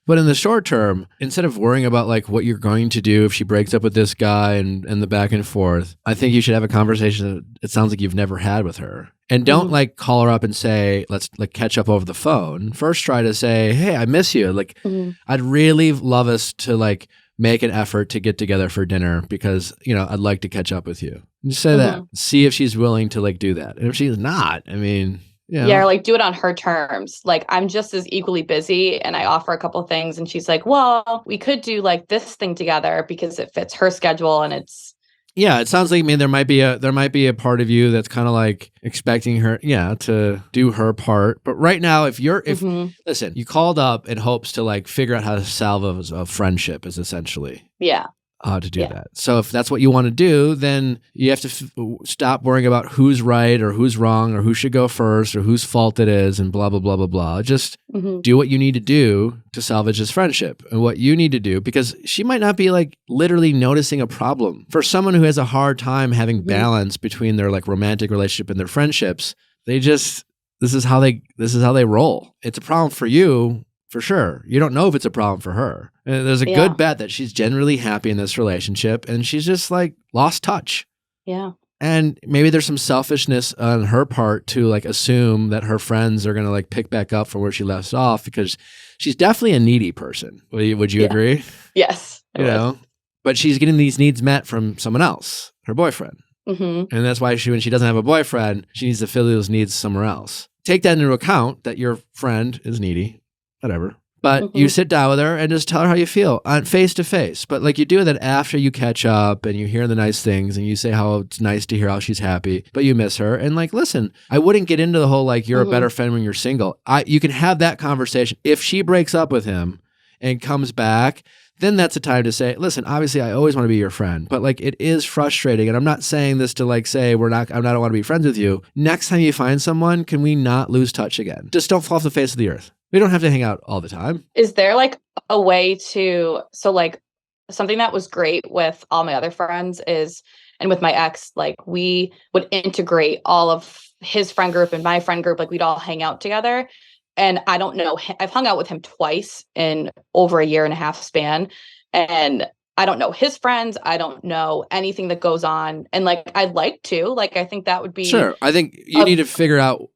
But in the short term, instead of worrying about like what you're going to do if she breaks up with this guy and the back and forth, I think you should have a conversation that it sounds like you've never had with her. And don't like call her up and say, let's like catch up over the phone. First try to say, hey, I miss you. Like, I'd really love us to like make an effort to get together for dinner because, I'd like to catch up with you. Just say that. See if she's willing to like do that. And if she's not, I mean, Yeah, or like do it on her terms. Like I'm just as equally busy and I offer a couple things and she's like, well, we could do like this thing together because it fits her schedule and it's. Yeah, it sounds like, there might be a part of you that's kind of like expecting her, to do her part. But right now, listen, you called up in hopes to like figure out how to salvage a friendship is essentially. Yeah. How to do that. So if that's what you want to do, then you have to stop worrying about who's right or who's wrong or who should go first or whose fault it is and blah, blah, blah, blah, blah. Just do what you need to do to salvage this friendship and what you need to do, because she might not be like literally noticing a problem. For someone who has a hard time having balance between their like romantic relationship and their friendships, this is how they roll. It's a problem for you. For sure. You don't know if it's a problem for her. And there's a good bet that she's generally happy in this relationship and she's just like lost touch. Yeah. And maybe there's some selfishness on her part to like assume that her friends are going to like pick back up from where she left off, because she's definitely a needy person. Would you agree? Yes. But she's getting these needs met from someone else, her boyfriend. And that's why when she doesn't have a boyfriend, she needs to fill those needs somewhere else. Take that into account that your friend is needy. Whatever. But you sit down with her and just tell her how you feel on face to face. But like you do that after you catch up and you hear the nice things and you say how it's nice to hear how she's happy, but you miss her. And like, listen, I wouldn't get into the whole like you're a better friend when you're single. You can have that conversation. If she breaks up with him and comes back, then that's a time to say, listen, obviously I always want to be your friend, but like it is frustrating. And I'm not saying this to like say I don't want to be friends with you. Next time you find someone, can we not lose touch again? Just don't fall off the face of the earth. We don't have to hang out all the time. Is there like a way so like something that was great with all my other friends and with my ex, like we would integrate all of his friend group and my friend group, like we'd all hang out together. And I don't know, I've hung out with him twice in over a 1.5 year span. And I don't know his friends. I don't know anything that goes on. And like, I'd like to, like, I think that would be. Sure. I think you need to figure out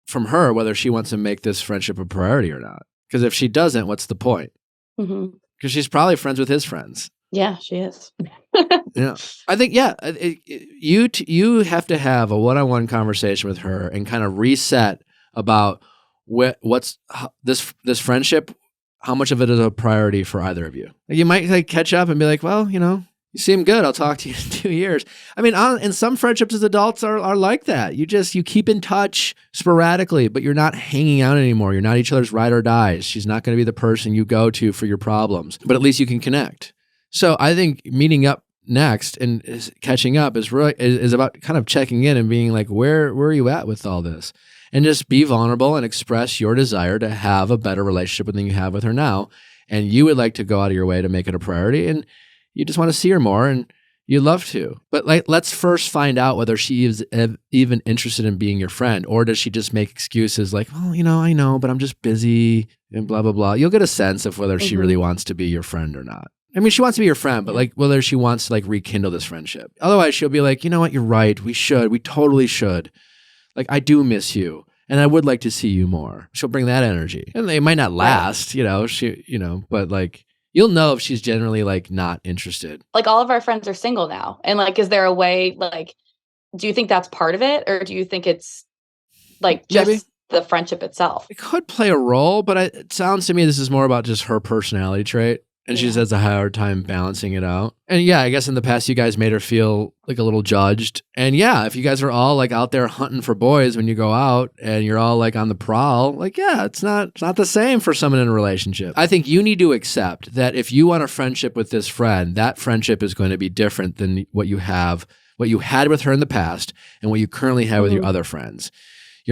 from her whether she wants to make this friendship a priority or not. Because if she doesn't, what's the point? Because she's probably friends with his friends. Yeah, she is. Yeah, I think you have to have a one-on-one conversation with her and kind of reset about what's this friendship. How much of it is a priority for either of you? Like you might like catch up and be like, well, you seem good. I'll talk to you in 2 years. I mean, and some friendships as adults are like that. You keep in touch sporadically, but you're not hanging out anymore. You're not each other's ride or dies. She's not going to be the person you go to for your problems, but at least you can connect. So I think meeting up next and catching up is about kind of checking in and being like, where are you at with all this? And just be vulnerable and express your desire to have a better relationship than you have with her now. And you would like to go out of your way to make it a priority. And you just want to see her more and you'd love to. But like, let's first find out whether she is even interested in being your friend, or does she just make excuses like, well, I know, but I'm just busy and blah, blah, blah. You'll get a sense of whether she really wants to be your friend or not. I mean, she wants to be your friend, but like whether she wants to like rekindle this friendship. Otherwise, she'll be like, you know what? You're right. We totally should. Like, I do miss you. And I would like to see you more. She'll bring that energy. And it might not last, but like, you'll know if she's generally like not interested. Like all of our friends are single now. And like, is there a way, like, do you think that's part of it? Or do you think it's like just the friendship itself? It could play a role, but it sounds to me this is more about just her personality trait. And she just has a hard time balancing it out. And yeah, I guess in the past you guys made her feel like a little judged. And yeah, if you guys are all like out there hunting for boys when you go out and you're all like on the prowl, like yeah, it's not the same for someone in a relationship. I think you need to accept that if you want a friendship with this friend, that friendship is going to be different than what you had with her in the past and what you currently have with your other friends.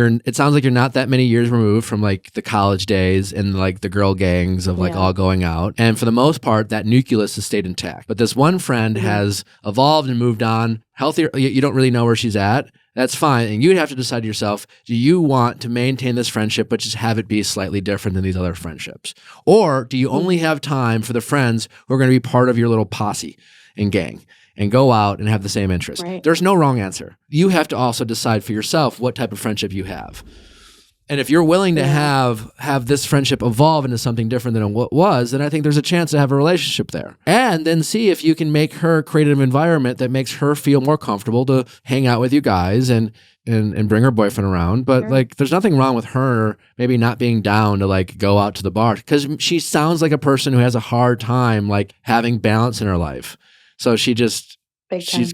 It sounds like you're not that many years removed from like the college days and like the girl gangs of like all going out. And for the most part, that nucleus has stayed intact. But this one friend has evolved and moved on, healthier. You don't really know where she's at. That's fine. And you'd have to decide to yourself, do you want to maintain this friendship, but just have it be slightly different than these other friendships? Or do you only have time for the friends who are going to be part of your little posse and gang? And go out and have the same interests. Right. There's no wrong answer. You have to also decide for yourself what type of friendship you have. And if you're willing to have this friendship evolve into something different than what was, then I think there's a chance to have a relationship there. And then see if you can make her create an environment that makes her feel more comfortable to hang out with you guys and bring her boyfriend around. But like, there's nothing wrong with her maybe not being down to like go out to the bar, because she sounds like a person who has a hard time like having balance in her life. So she's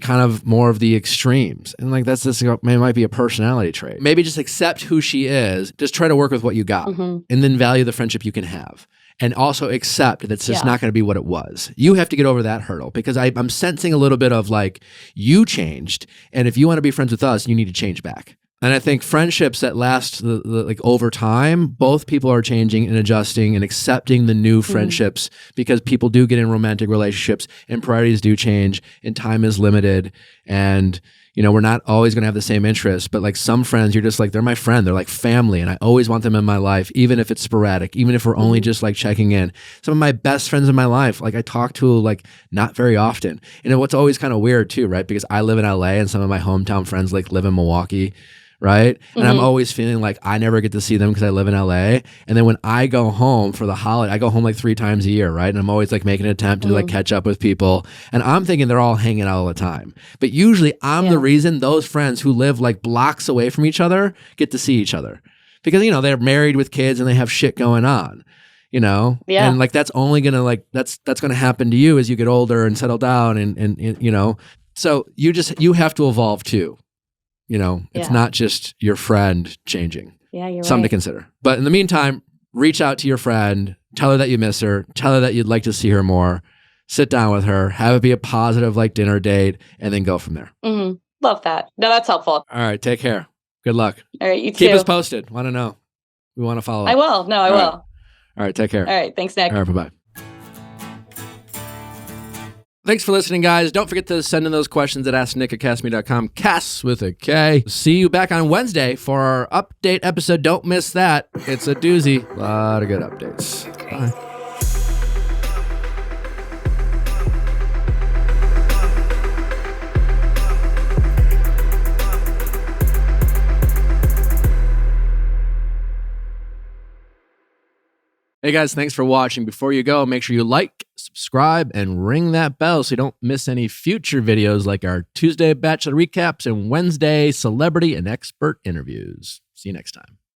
kind of more of the extremes. And like, that's just, it might be a personality trait. Maybe just accept who she is. Just try to work with what you got and then value the friendship you can have. And also accept that it's just not going to be what it was. You have to get over that hurdle, because I'm sensing a little bit of like, you changed. And if you want to be friends with us, you need to change back. And I think friendships that last like over time, both people are changing and adjusting and accepting the new friendships, because people do get in romantic relationships and priorities do change and time is limited. And, you know, we're not always going to have the same interests, but like some friends, you're just like, they're my friend. They're like family. And I always want them in my life, even if it's sporadic, even if we're only just like checking in. Some of my best friends in my life, like I talk to like not very often. And what's always kind of weird too, right? Because I live in LA and some of my hometown friends like live in Milwaukee. Right. And I'm always feeling like I never get to see them because I live in LA. And then when I go home for the holiday, I go home like 3 times a year. Right. And I'm always like making an attempt to like catch up with people. And I'm thinking they're all hanging out all the time. But usually I'm the reason those friends who live like blocks away from each other get to see each other, because, you know, they're married with kids and they have shit going on, you know? Yeah. And like, that's only going to like, that's going to happen to you as you get older and settle down and, you know, so you have to evolve too. You know, it's not just your friend changing. Yeah, you're something to consider. But in the meantime, reach out to your friend, tell her that you miss her, tell her that you'd like to see her more, sit down with her, have it be a positive like dinner date, and then go from there. Love that. No, that's helpful. All right, take care. Good luck. All right, you too. Keep us posted. Want to know. We want to follow up. I will. No, I will. All right, take care. All right, thanks, Nick. All right, bye-bye. Thanks for listening, guys. Don't forget to send in those questions at asknick@castme.com. Cass with a K. See you back on Wednesday for our update episode. Don't miss that. It's a doozy. A lot of good updates. Bye. Hey guys, thanks for watching. Before you go, make sure you like, subscribe, and ring that bell so you don't miss any future videos like our Tuesday Bachelor recaps and Wednesday celebrity and expert interviews. See you next time.